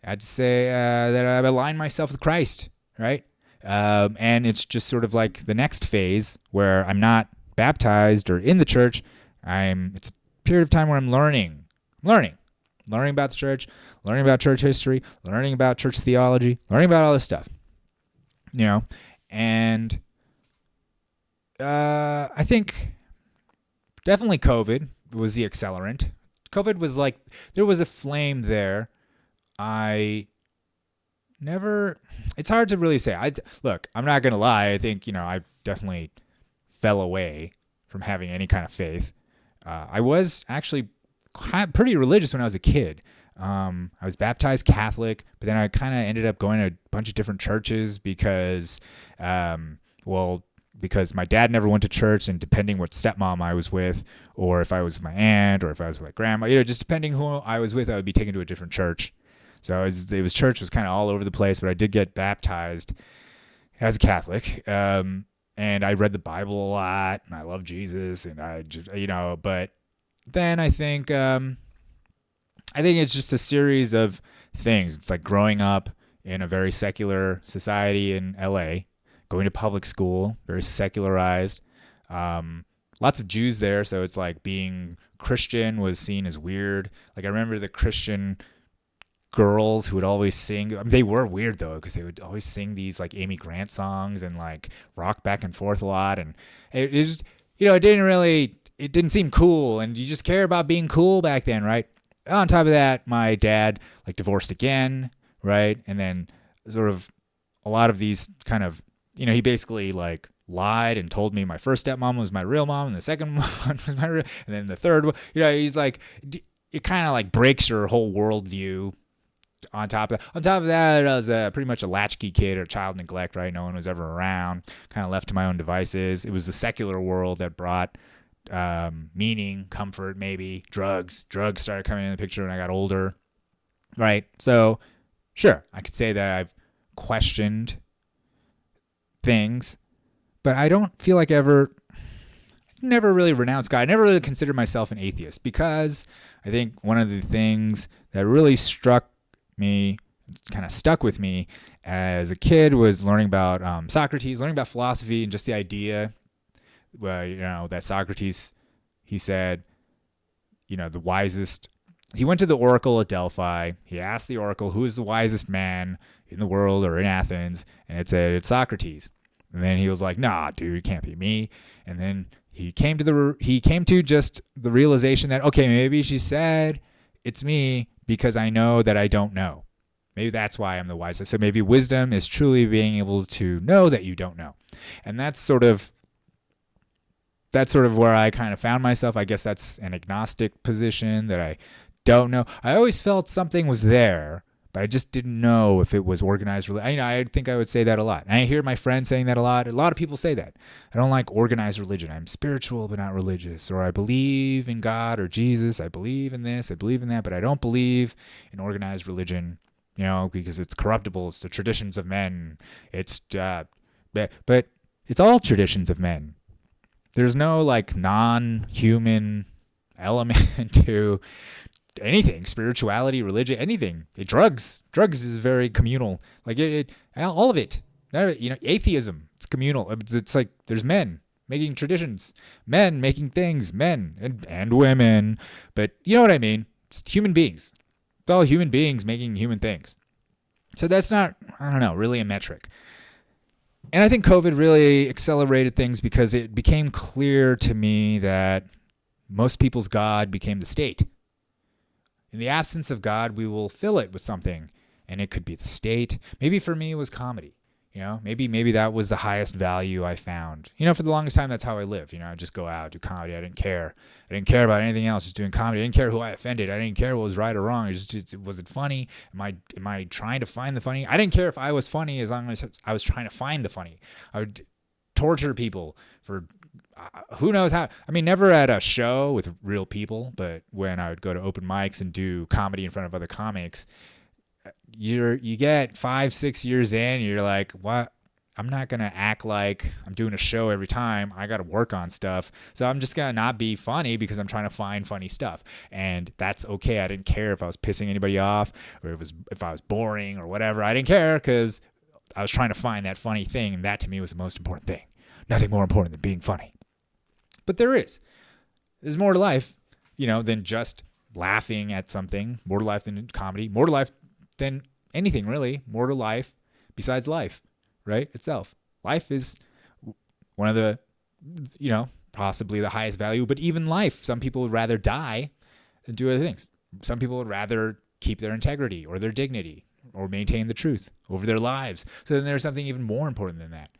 I had to say that I align myself with Christ, right? And it's just sort of like the next phase where I'm not baptized or in the church. It's a period of time where I'm learning about the church, learning about church history, learning about church theology, learning about all this stuff, and I think definitely COVID was the accelerant. COVID was like, there was a flame there. It's hard to really say. Look, I'm not going to lie. I think, I definitely fell away from having any kind of faith. I was actually pretty religious when I was a kid. I was baptized Catholic, but then I kind of ended up going to a bunch of different churches because my dad never went to church, and depending what stepmom I was with, or if I was with my aunt, or if I was with my grandma, just depending who I was with, I would be taken to a different church. So church was kind of all over the place, but I did get baptized as a Catholic. And I read the Bible a lot, and I love Jesus, and I just, but then I think it's just a series of things. It's like growing up in a very secular society in LA, going to public school, very secularized. Lots of Jews there, so it's like being Christian was seen as weird. Like I remember the Christian girls who would always sing. They were weird though, because they would always sing these like Amy Grant songs and like rock back and forth a lot. And it just, it didn't seem cool. And you just care about being cool back then, right? On top of that, my dad like divorced again, right? And then sort of a lot of these kind of, he basically like lied and told me my first stepmom was my real mom and the second one was my real, and then the third one, he's like, it kind of like breaks your whole worldview. On top of that, I was pretty much a latchkey kid or child neglect, right? No one was ever around, kind of left to my own devices. It was the secular world that brought meaning, comfort, maybe drugs. Drugs started coming in the picture when I got older, right? So, sure, I could say that I've questioned things, but I don't feel like never really renounced God. I never really considered myself an atheist, because I think one of the things that really struck me, kind of stuck with me as a kid, was learning about Socrates, learning about philosophy, and just the idea, that Socrates, he said, the wisest. He went to the oracle at Delphi. He asked the oracle, who is the wisest man in the world or in Athens? And it said, it's Socrates. And then he was like, nah, dude, it can't be me. And then he came to just the realization that, okay, maybe she said it's me because I know that I don't know. Maybe that's why I'm the wisest. So maybe wisdom is truly being able to know that you don't know. And that's sort of where I kind of found myself. I guess that's an agnostic position, that I don't know. I always felt something was there, but I just didn't know if it was organized. I think I would say that a lot. And I hear my friends saying that a lot. A lot of people say that. I don't like organized religion. I'm spiritual but not religious. Or I believe in God or Jesus. I believe in this. I believe in that. But I don't believe in organized religion, because it's corruptible. It's the traditions of men. It's but it's all traditions of men. There's no like non-human element to anything, spirituality, religion, anything. Drugs is very communal. Like all of it. Atheism, it's communal. It's like there's men making traditions, men making things, men and women. But you know what I mean? It's human beings. It's all human beings making human things. So that's not, I don't know, really a metric. And I think COVID really accelerated things because it became clear to me that most people's God became the state. In the absence of God, we will fill it with something, and it could be the state. Maybe for me, it was comedy. Maybe that was the highest value I found. For the longest time, that's how I lived. I'd just go out, do comedy. I didn't care. I didn't care about anything else. Just doing comedy. I didn't care who I offended. I didn't care what was right or wrong. Was it funny? Am I trying to find the funny? I didn't care if I was funny as long as I was trying to find the funny. I would torture people for who knows how. I mean, never at a show with real people, but when I would go to open mics and do comedy in front of other comics, you get 5-6 years in, you're like, what? I'm not going to act like I'm doing a show every time. I got to work on stuff. So I'm just going to not be funny because I'm trying to find funny stuff. And that's okay. I didn't care if I was pissing anybody off or if I was boring or whatever. I didn't care because I was trying to find that funny thing. And that to me was the most important thing. Nothing more important than being funny. But there's more to life, than just laughing at something. More to life than comedy. More to life than anything, really. More to life besides life, right? Itself. Life is one of the, possibly the highest value. But even life, some people would rather die than do other things. Some people would rather keep their integrity or their dignity or maintain the truth over their lives. So then there's something even more important than that.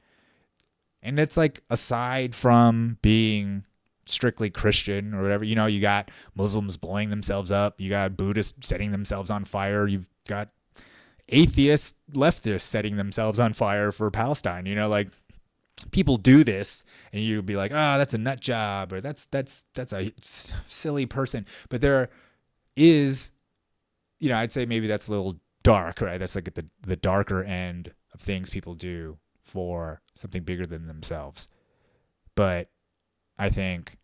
And it's like, aside from being strictly Christian or whatever, you got Muslims blowing themselves up. You got Buddhists setting themselves on fire. You've got atheist leftists setting themselves on fire for Palestine. Like, people do this and you'll be like, oh, that's a nut job, or that's a silly person. But there is, I'd say maybe that's a little dark, right? That's like at the darker end of things people do for something bigger than themselves. But I think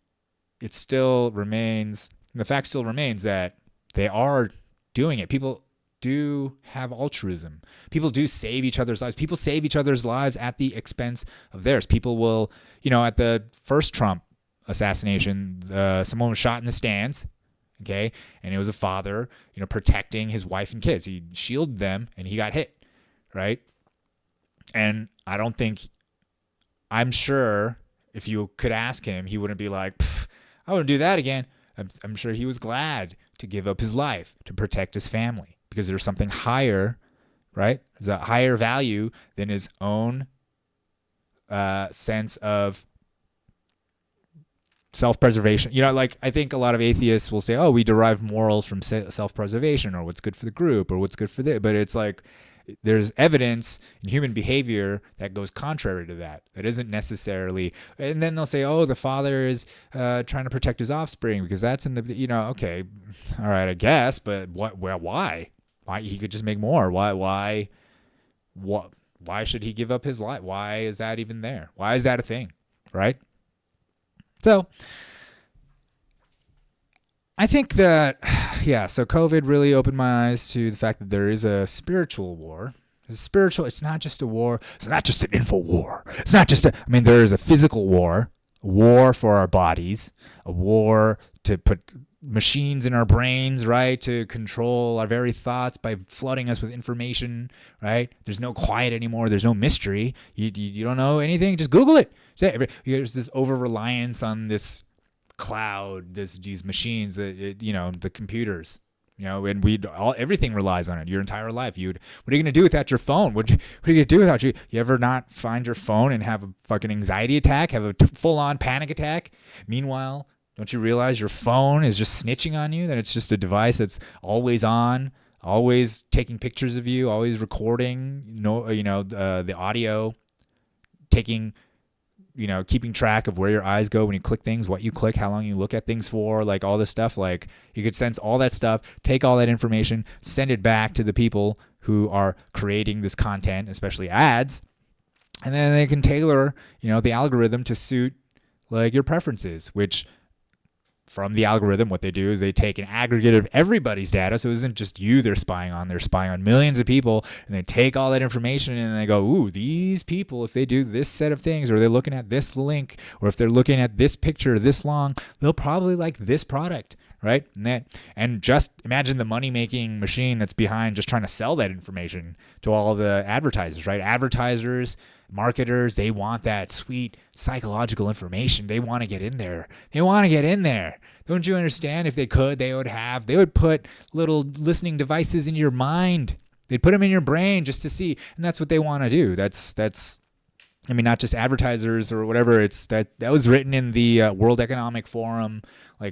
it still remains, the fact still remains that they are doing it. People do have altruism. People do save each other's lives. People save each other's lives at the expense of theirs. People will, at the first Trump assassination, someone was shot in the stands, okay? And it was a father, protecting his wife and kids. He shielded them and he got hit, right? And I'm sure if you could ask him, he wouldn't be like, I wouldn't do that again. I'm sure he was glad to give up his life to protect his family because there's something higher, right? There's a higher value than his own sense of self-preservation. I think a lot of atheists will say, oh, we derive morals from self-preservation or what's good for the group or what's good for this. But it's like, there's evidence in human behavior that goes contrary to that. That isn't necessarily, and then they'll say, oh, the father is trying to protect his offspring because that's in the, okay, all right, I guess, but why? Why he could just make more? Why should he give up his life? Why is that even there? Why is that a thing? Right? So I think that, so COVID really opened my eyes to the fact that there is a spiritual war. It's not just a war. It's not just an info war. It's not just there is a physical war, a war for our bodies, a war to put machines in our brains, right, to control our very thoughts by flooding us with information, right? There's no quiet anymore. There's no mystery. You don't know anything. Just Google it. There's this over-reliance on this cloud, these machines, the computers, And everything relies on it. Your entire life. What are you gonna do without your phone? What are you gonna do without you? You ever not find your phone and have a fucking anxiety attack? Have a full-on panic attack? Meanwhile, don't you realize your phone is just snitching on you? That it's just a device that's always on, always taking pictures of you, always recording. The audio, taking. Keeping track of where your eyes go when you click things, what you click, how long you look at things for, like all this stuff. Like you could sense all that stuff, take all that information, send it back to the people who are creating this content, especially ads, and then they can tailor, the algorithm to suit like your preferences, which from the algorithm, what they do is they take an aggregate of everybody's data. So it isn't just you they're spying on millions of people, and they take all that information and they go, ooh, these people, if they do this set of things, or they're looking at this link, or if they're looking at this picture this long, they'll probably like this product, right? And just imagine the money-making machine that's behind just trying to sell that information to all the advertisers, right? Advertisers, marketers, they want that sweet psychological information. They want to get in there. Don't you understand? If they could, they would put little listening devices in your mind. They'd put them in your brain just to see. And that's what they want to do. Not just advertisers or whatever. It's that was written in the World Economic Forum. I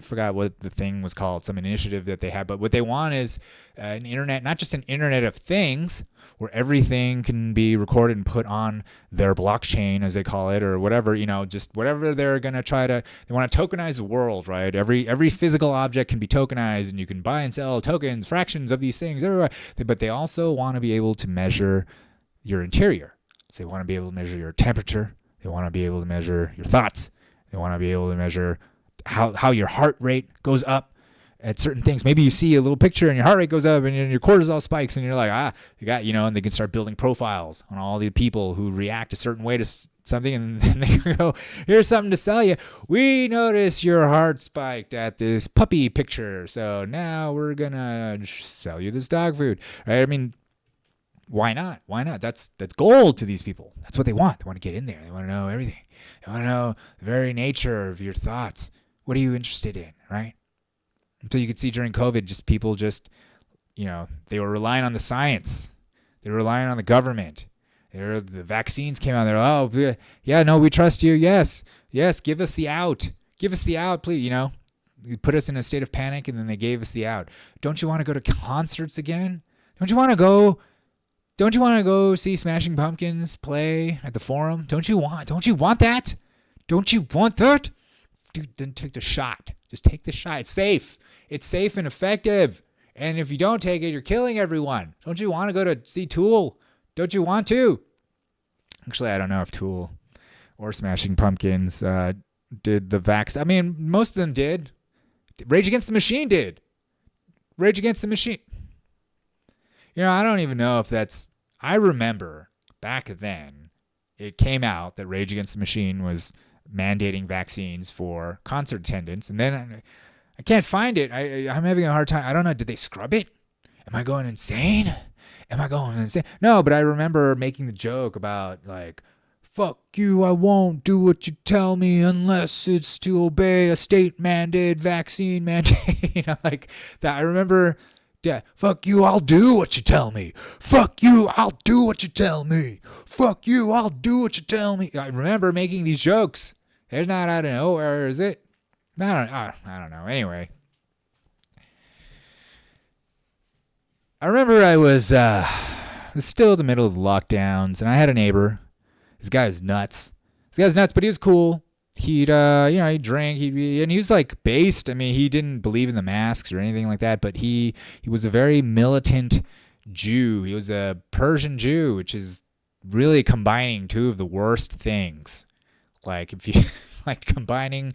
forgot what the thing was called, some initiative that they had. But what they want is an internet, not just an internet of things, where everything can be recorded and put on their blockchain, as they call it, or whatever, just whatever they're going to they want to tokenize the world, right? Every physical object can be tokenized, and you can buy and sell tokens, fractions of these things everywhere. But they also want to be able to measure your interior. So they want to be able to measure your temperature. They want to be able to measure your thoughts. They want to be able to measure how your heart rate goes up at certain things. Maybe you see a little picture and your heart rate goes up and your cortisol spikes, and you're like, you got, and they can start building profiles on all the people who react a certain way to something, and then they go, here's something to sell you. We notice your heart spiked at this puppy picture, so now we're going to sell you this dog food, right? Why not? That's gold to these people. That's what they want. They want to get in there. They want to know everything. They want to know the very nature of your thoughts. What are you interested in, right? So you could see during COVID, people they were relying on the science. They were relying on the government. The vaccines came out. They're like, oh, yeah, no, we trust you. Yes, give us the out. Give us the out, please. You put us in a state of panic, and then they gave us the out. Don't you want to go to concerts again? Don't you want to go see Smashing Pumpkins play at the Forum? Don't you want that? Don't you want that? Dude, then take the shot. Just take the shot. It's safe. It's safe and effective. And if you don't take it, you're killing everyone. Don't you want to go to see Tool? Don't you want to? Actually, I don't know if Tool or Smashing Pumpkins did the vax. Most of them did. Rage Against the Machine did. Rage Against the Machine. I don't even know if that's... I remember back then, it came out that Rage Against the Machine was mandating vaccines for concert attendance, and then I can't find it. I'm having a hard time. I don't know. Did they scrub it? Am I going insane? No, but I remember making the joke about like, fuck you, I won't do what you tell me unless it's to obey a state-mandated vaccine mandate. Like that. I remember, yeah, fuck you, I'll do what you tell me. Fuck you, I'll do what you tell me. Fuck you, I'll do what you tell me. I remember making these jokes. It's not out of nowhere, is it? I don't know. Anyway. I remember I was still in the middle of the lockdowns, and I had a neighbor. This guy was nuts. But he was cool. He'd drank. And he was like based. He didn't believe in the masks or anything like that, but he was a very militant Jew. He was a Persian Jew, which is really combining two of the worst things. Like if you like combining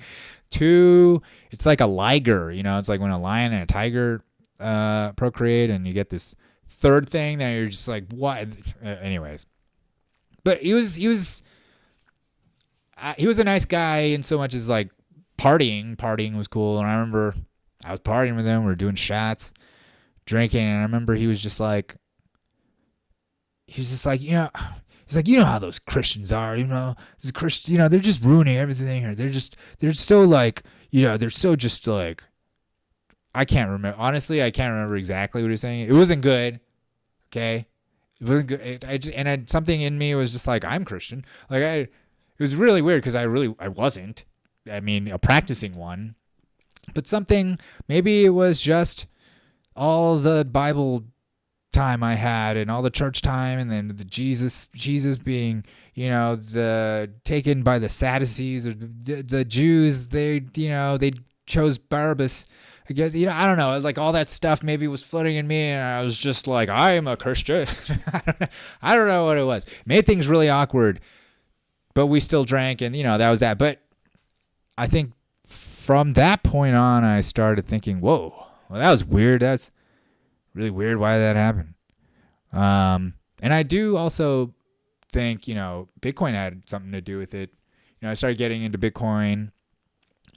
two, it's like a liger, it's like when a lion and a tiger procreate, and you get this third thing that you're just like, what? Anyways, but he was a nice guy in so much as like partying was cool. And I remember I was partying with him. We were doing shots, drinking, and I remember he was just like, he's like, how those Christians are, they're just ruining everything here. They're so like, they're so just like I can't remember. Honestly, I can't remember exactly what he was saying. It wasn't good. Okay. It wasn't good. Something in me was just like, I'm Christian. It was really weird because I wasn't. I mean, a practicing one. But something, maybe it was just all the Bible time I had and all the church time, and then the Jesus being, the taken by the Sadducees, or the Jews, they chose Barabbas. I guess, I don't know, like all that stuff maybe was floating in me, and I was just like, I am a Christian. I don't know what it was. Made things really awkward, but we still drank, and that was that. But I think from that point on, I started thinking, whoa, well, that was weird. That's really weird why that happened. And I do also think, Bitcoin had something to do with it. I started getting into Bitcoin.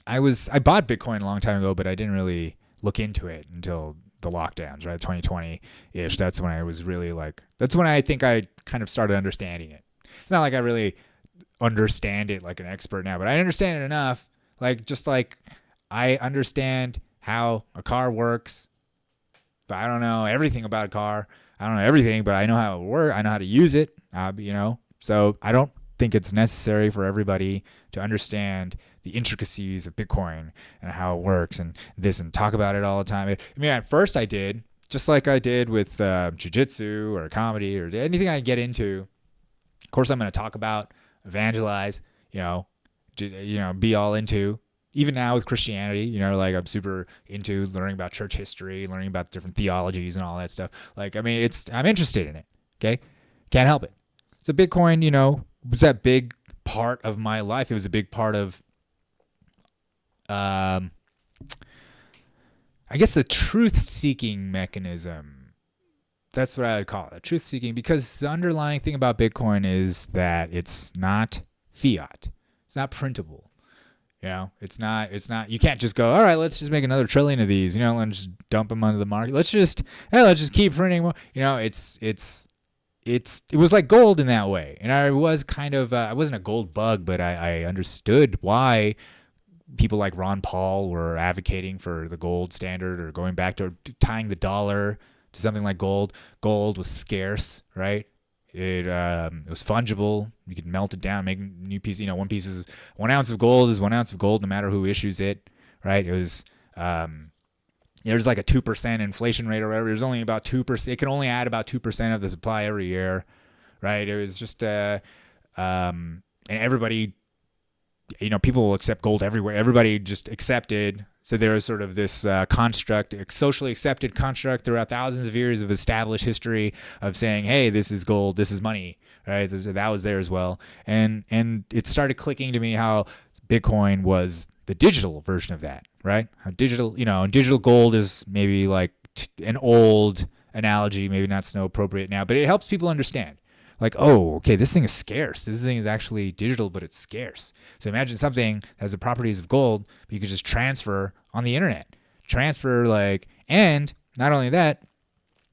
I bought Bitcoin a long time ago, but I didn't really look into it until the lockdowns, right? 2020-ish. That's when I was really that's when I think I kind of started understanding it. It's not like I really understand it like an expert now, but I understand it enough. Just like I understand how a car works, but I don't know everything about a car. I don't know everything, but I know how it works. I know how to use it, So I don't think it's necessary for everybody to understand the intricacies of Bitcoin and how it works and this and talk about it all the time. At first I did, just like I did with jiu-jitsu or comedy or anything I get into. Of course, I'm going to talk about, evangelize, be all into. Even now with Christianity, I'm super into learning about church history, learning about different theologies and all that stuff. I'm interested in it. Okay. Can't help it. So Bitcoin, was that big part of my life. It was a big part of, I guess, the truth-seeking mechanism. That's what I would call it, truth-seeking, because the underlying thing about Bitcoin is that it's not fiat. It's not printable. It's not, you can't just go, all right, let's just make another trillion of these, and just dump them onto the market. Let's just keep printing more. It was like gold in that way. And I was kind of, I wasn't a gold bug, but I understood why people like Ron Paul were advocating for the gold standard, or going back to tying the dollar to something like gold. Gold was scarce, right? It was fungible. You could melt it down, make new pieces. 1 ounce of gold is 1 ounce of gold, no matter who issues it, right? It was there's like a 2% inflation rate or whatever. There's only about 2%. It can only add about 2% of the supply every year, right? It was just and everybody, people will accept gold everywhere. Everybody just accepted. So there was sort of this construct, a socially accepted construct throughout thousands of years of established history of saying, hey, this is gold, this is money, right? That was there as well. And it started clicking to me how Bitcoin was the digital version of that, right? How digital, digital gold is maybe like an old analogy, maybe not so appropriate now, but it helps people understand. Okay, this thing is scarce. This thing is actually digital, but it's scarce. So imagine something that has the properties of gold, but you could just transfer on the internet. And not only that,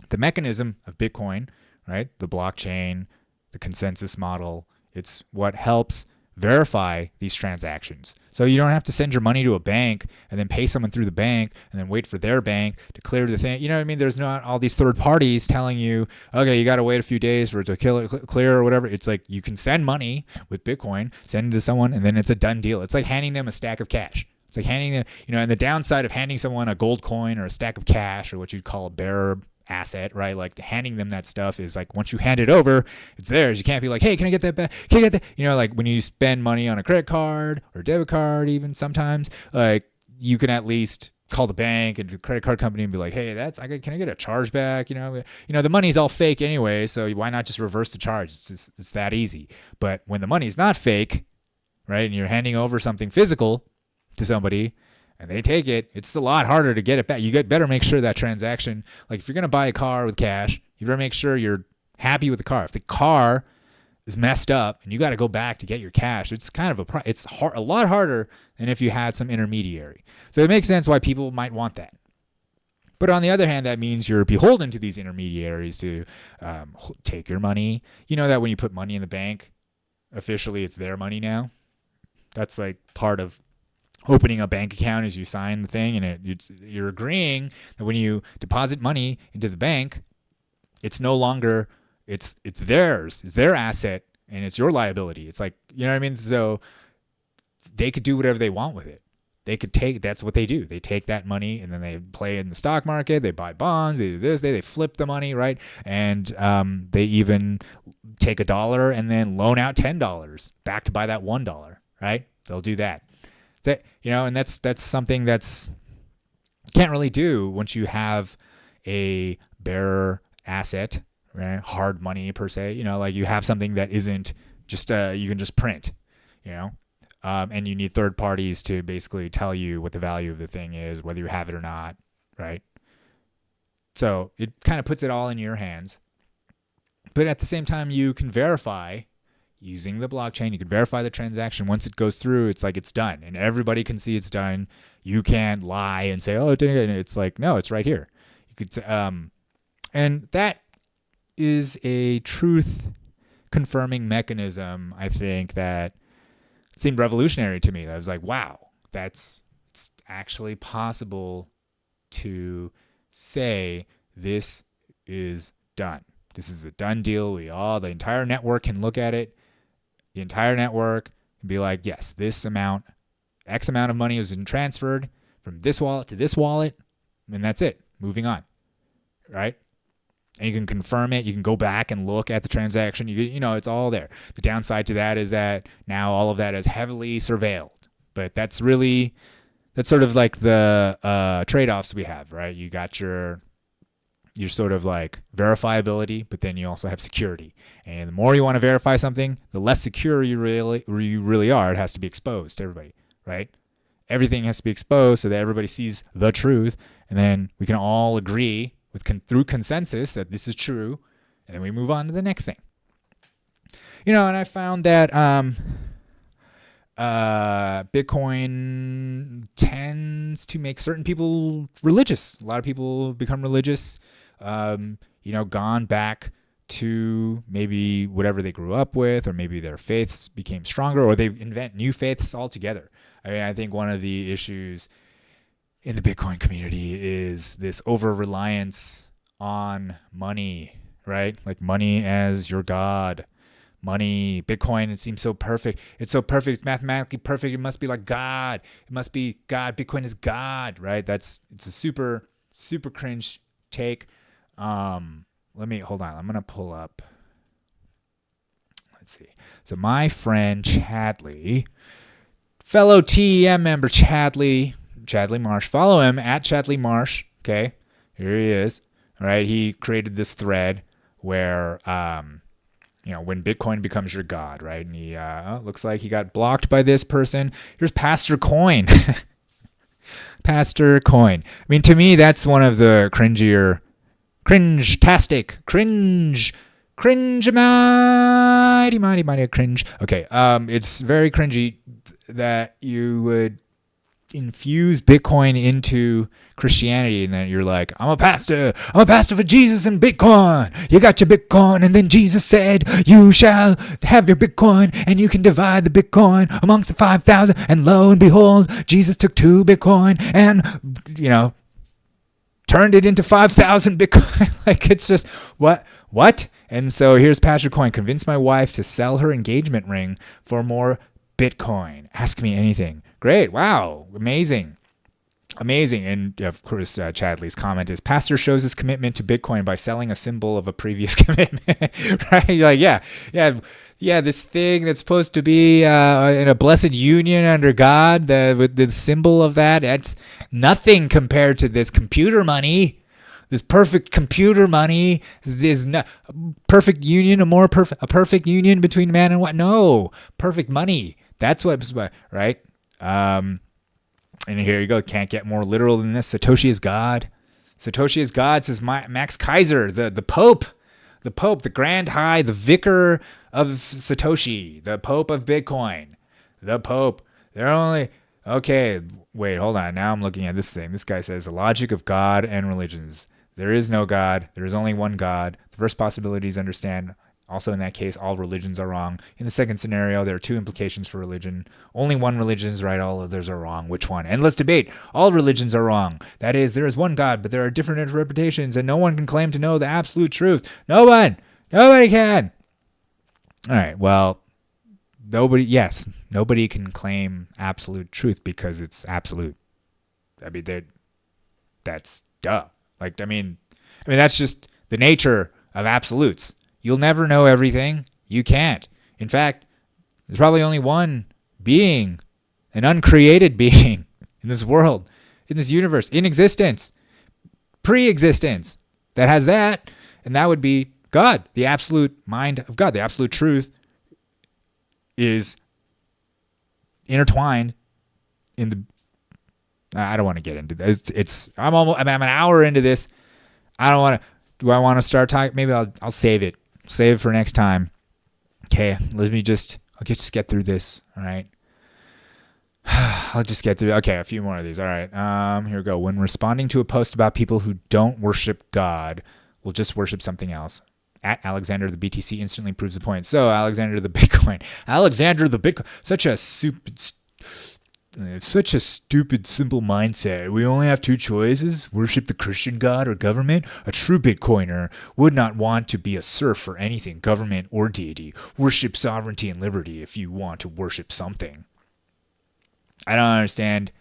the mechanism of Bitcoin, right? The blockchain, the consensus model, it's what helps verify these transactions. So you don't have to send your money to a bank and then pay someone through the bank and then wait for their bank to clear the thing. There's not all these third parties telling you, okay, you got to wait a few days for it to clear or whatever. It's like you can send money with Bitcoin, send it to someone, and then it's a done deal. It's like handing them a stack of cash. It's like handing them, and the downside of handing someone a gold coin or a stack of cash, or what you'd call a bearer asset, right? Like handing them that stuff is like, once you hand it over, it's theirs. You can't be like, hey, can I get that back? Can I get that? Like when you spend money on a credit card or debit card, even sometimes, like you can at least call the bank and the credit card company and be like, hey, can I get a charge back? The money's all fake anyway, so why not just reverse the charge? It's that easy. But when the money's not fake, right, and you're handing over something physical to somebody, and they take it, it's a lot harder to get it back. You better make sure that transaction, like if you're going to buy a car with cash, you better make sure you're happy with the car. If the car is messed up and you got to go back to get your cash, it's kind of it's a lot harder than if you had some intermediary. So it makes sense why people might want that. But on the other hand, that means you're beholden to these intermediaries to take your money. You know that when you put money in the bank, officially it's their money now. That's like part of opening a bank account as you sign the thing, and you're agreeing that when you deposit money into the bank, it's no longer it's theirs, it's their asset, and it's your liability. It's like, you know what I mean? So they could do whatever they want with it. They could that's what they do. They take that money and then they play in the stock market. They buy bonds. They do this. They flip the money, right? And they even take $1 and then loan out $10 back to buy that $1, right? They'll do that. And that's something that's can't really do once you have a bearer asset, right? Hard money per se. Like you have something that isn't just you can just print, and you need third parties to basically tell you what the value of the thing is, whether you have it or not, right? So it kind of puts it all in your hands. But at the same time, you can verify using the blockchain. You can verify the transaction. Once it goes through, it's like it's done. And everybody can see it's done. You can't lie and say, oh, it didn't. It's like, no, it's right here. You could, and that is a truth confirming mechanism, I think, that seemed revolutionary to me. I was like, wow, it's actually possible to say this is done. This is a done deal. The entire network can look at it. The entire network can be like, yes, this amount, X amount of money has been transferred from this wallet to this wallet, and that's it. Moving on, right? And you can confirm it. You can go back and look at the transaction. It's all there. The downside to that is that now all of that is heavily surveilled. But that's sort of like the trade-offs we have, right? You got your sort of like verifiability, but then you also have security. And the more you want to verify something, the less secure you really are. It has to be exposed to everybody, right? Everything has to be exposed so that everybody sees the truth, and then we can all agree through consensus that this is true, and then we move on to the next thing. And I found that Bitcoin tends to make certain people religious. A lot of people become religious, gone back to maybe whatever they grew up with, or maybe their faiths became stronger, or they invent new faiths altogether. I think one of the issues in the Bitcoin community is this over-reliance on money, right? Like money as your god. Money, Bitcoin, it seems so perfect. It's so perfect. It's mathematically perfect. It must be like God. It must be God. Bitcoin is God, right? It's a super, super cringe take. Hold on. I'm going to pull up. Let's see. So my friend Chadley, fellow TEM member Chadley Marsh. Follow him at Chadley Marsh. Okay, here he is. All right, he created this thread where, when Bitcoin becomes your god, right? And he looks like he got blocked by this person. Here's Pastor Coin. Pastor Coin. I mean, to me, that's one of the cringe-tastic, mighty cringe. Okay, it's very cringy that you would infuse Bitcoin into Christianity, and then you're like, I'm a pastor for Jesus and Bitcoin. You got your Bitcoin, and then Jesus said, you shall have your Bitcoin, and you can divide the Bitcoin amongst the 5,000, and lo and behold, Jesus took 2 Bitcoin and, turned it into 5,000 Bitcoin. Like, it's just, what? And so here's Pastor Coin. Convinced my wife to sell her engagement ring for more Bitcoin. Ask me anything. Great. Wow. Amazing. And of course, Chadley's comment is, Pastor shows his commitment to Bitcoin by selling a symbol of a previous commitment. Right? You're like, yeah, this thing that's supposed to be in a blessed union under God, with the symbol of that's nothing compared to this computer money. This perfect computer money is not perfect union, a perfect union between man and what? No, perfect money. That's what's right. And here you go. Can't get more literal than this. Satoshi is God. Satoshi is God, says Max Kaiser, the Pope, the Grand High, the Vicar of Satoshi, the Pope of Bitcoin, the Pope. They're only okay. Wait, hold on. Now I'm looking at this thing. This guy says the logic of God and religions. There is no God. There is only one God. The first possibility is understand Also, in that case, all religions are wrong. In the second scenario, there are two implications for religion. Only one religion is right, all others are wrong. Which one? Endless debate. All religions are wrong. That is, there is one God, but there are different interpretations, and no one can claim to know the absolute truth. No one! Nobody can! All right, well, nobody can claim absolute truth because it's absolute. I mean, that's duh. Like, I mean, that's just the nature of absolutes. You'll never know everything. You can't. In fact, there's probably only one being, an uncreated being in this world, in this universe, in existence, pre-existence, that has that, and that would be God, the absolute mind of God. The absolute truth is intertwined in the... I don't want to get into this. I'm an hour into this. I don't want to... Do I want to start talking? Maybe I'll save it. Save it for next time. Okay, I'll just get through this. All right. I'll just get through. Okay, a few more of these. All right. Here we go. When responding to a post about people who don't worship God, will just worship something else. At Alexander the BTC instantly proves the point. So Alexander the Bitcoin. Such a stupid, simple mindset. We only have two choices: worship the Christian God or government. A true Bitcoiner would not want to be a serf for anything, government or deity. Worship sovereignty and liberty if you want to worship something. I don't understand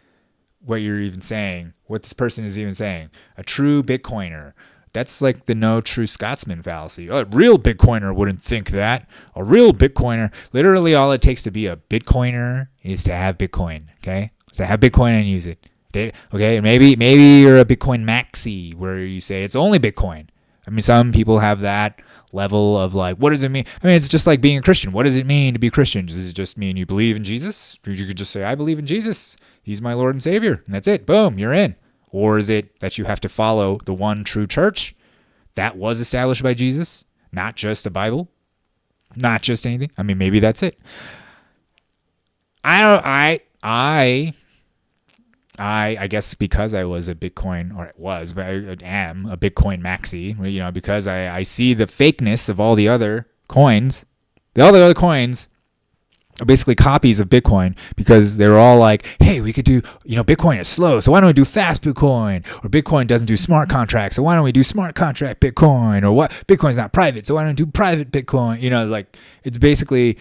what you're even saying, what this person is even saying. A true Bitcoiner. That's like the no true Scotsman fallacy. A real Bitcoiner wouldn't think that. A real Bitcoiner, literally all it takes to be a Bitcoiner is to have Bitcoin, okay? Is to have Bitcoin and use it. Okay, maybe you're a Bitcoin maxi where you say it's only Bitcoin. I mean, some people have that level of like, what does it mean? I mean, it's just like being a Christian. What does it mean to be a Christian? Does it just mean you believe in Jesus? Or you could just say, I believe in Jesus. He's my Lord and Savior. And that's it. Boom, you're in. Or is it that you have to follow the one true church that was established by Jesus, not just a Bible, not just anything? I mean, maybe that's it. I guess because I was a Bitcoin, or it was, but I am a Bitcoin maxi, you know, because I see the fakeness of all the other coins. All the other coins are basically copies of Bitcoin because they're all like, hey, we could do, you know, Bitcoin is slow, so why don't we do fast Bitcoin? Or Bitcoin doesn't do smart contracts, so why don't we do smart contract Bitcoin? Or what? Bitcoin's not private, so why don't we do private Bitcoin? You know, like, it's basically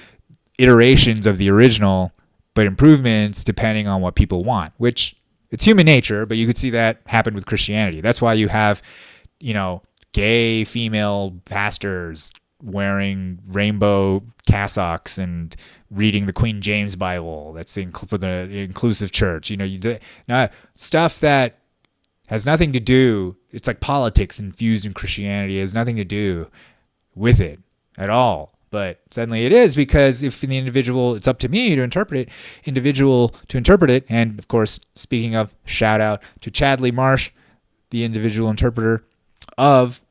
iterations of the original, but improvements depending on what people want, which it's human nature, but you could see that happen with Christianity. That's why you have, you know, gay female pastors wearing rainbow cassocks and reading the Queen James Bible. That's for the inclusive church. You know, stuff that has nothing to do. It's like politics infused in Christianity. It has nothing to do with it at all. But suddenly it is, because if the individual, it's up to me to interpret it. And of course, speaking of, shout out to Chadley Marsh, the individual interpreter of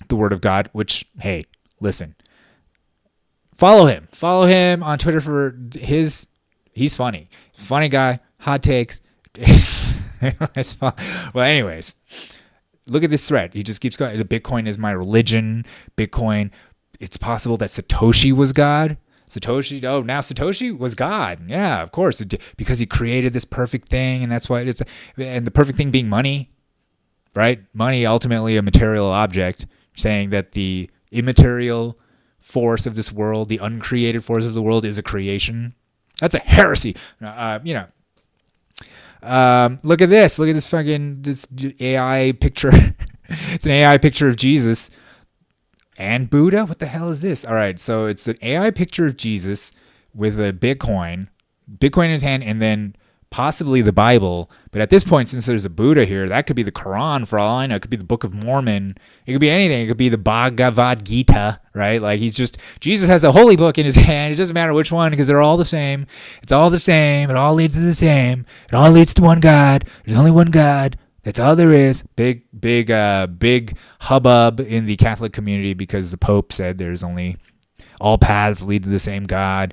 the Word of God, which, hey, listen, follow him on Twitter for he's funny guy, hot takes. Well, anyways, look at this thread. He just keeps going. The Bitcoin is my religion. Bitcoin. It's possible that Satoshi was God. Now Satoshi was God. Yeah, of course, because he created this perfect thing, and that's why and the perfect thing being money, right? Money, ultimately a material object, saying that the immaterial force of this world, the uncreated force of the world, is a creation. That's a heresy. You know. Look at this. Look at this this AI picture. It's an AI picture of Jesus and Buddha. What the hell is this? All right, so it's an AI picture of Jesus with a Bitcoin in his hand, and then possibly the Bible. But at this point, since there's a Buddha here, that could be the Quran for all I know. It could be the Book of Mormon. It could be anything. It could be the Bhagavad Gita, right? Like, Jesus has a holy book in his hand. It doesn't matter which one, because they're all the same. It's all the same. It all leads to the same. It all leads to one God. There's only one God. That's all there is. Big hubbub in the Catholic community because the Pope said there's only, all paths lead to the same God.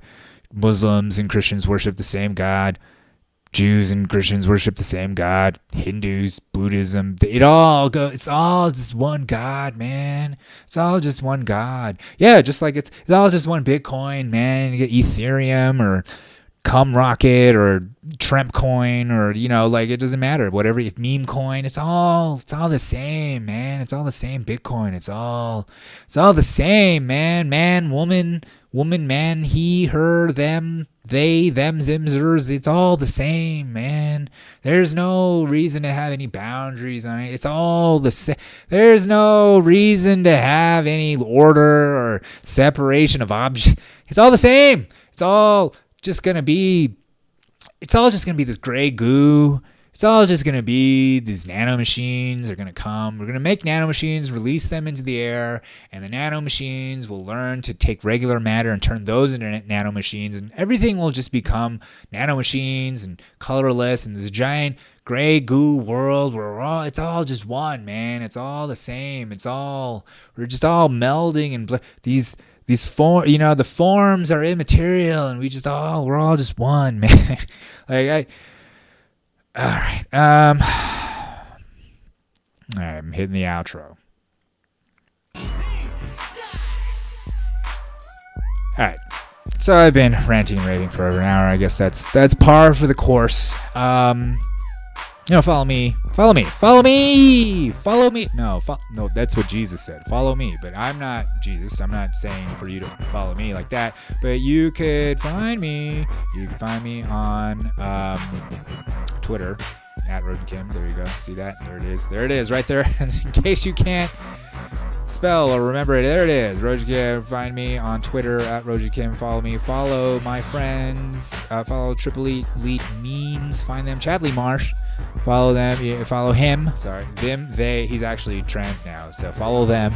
Muslims and Christians worship the same God. Jews and Christians worship the same God. Hindus, Buddhism, it's all just one God, man. It's all just one God. Yeah, just like it's all just one Bitcoin, man. You get Ethereum or Cum Rocket or Tremp Coin, or like, it doesn't matter. Whatever, if meme coin, it's all the same, man. It's all the same Bitcoin. It's all the same, man. Man, woman, man, he, her, them, they, them, zimzers. It's all the same, man. There's no reason to have any boundaries on it. It's all the same. There's no reason to have any order or separation of objects. It's all the same. It's all just gonna be this gray goo. It's all just gonna be these nanomachines are gonna come. We're gonna make nanomachines, release them into the air, and the nanomachines will learn to take regular matter and turn those into nanomachines, and everything will just become nanomachines and colorless, and this giant gray goo world where it's all just one, man. It's all the same. We're just all melding, and these the forms are immaterial, and we're all just one, man. All right. All right, I'm hitting the outro. All right. So I've been ranting and raving for over an hour. I guess that's par for the course. Follow me. No, that's what Jesus said. Follow me. But I'm not Jesus. I'm not saying for you to follow me like that. But you could find me. You can find me on Twitter at RojanKim. There you go. See that? There it is right there. In case you can't spell or remember it, there it is. RojanKim. Find me on Twitter at RojanKim. Follow me. Follow my friends. Follow Triple Elite Memes. Find them. Chadley Marsh. Follow them. Yeah, follow him. Sorry, them. They. He's actually trans now, so follow them.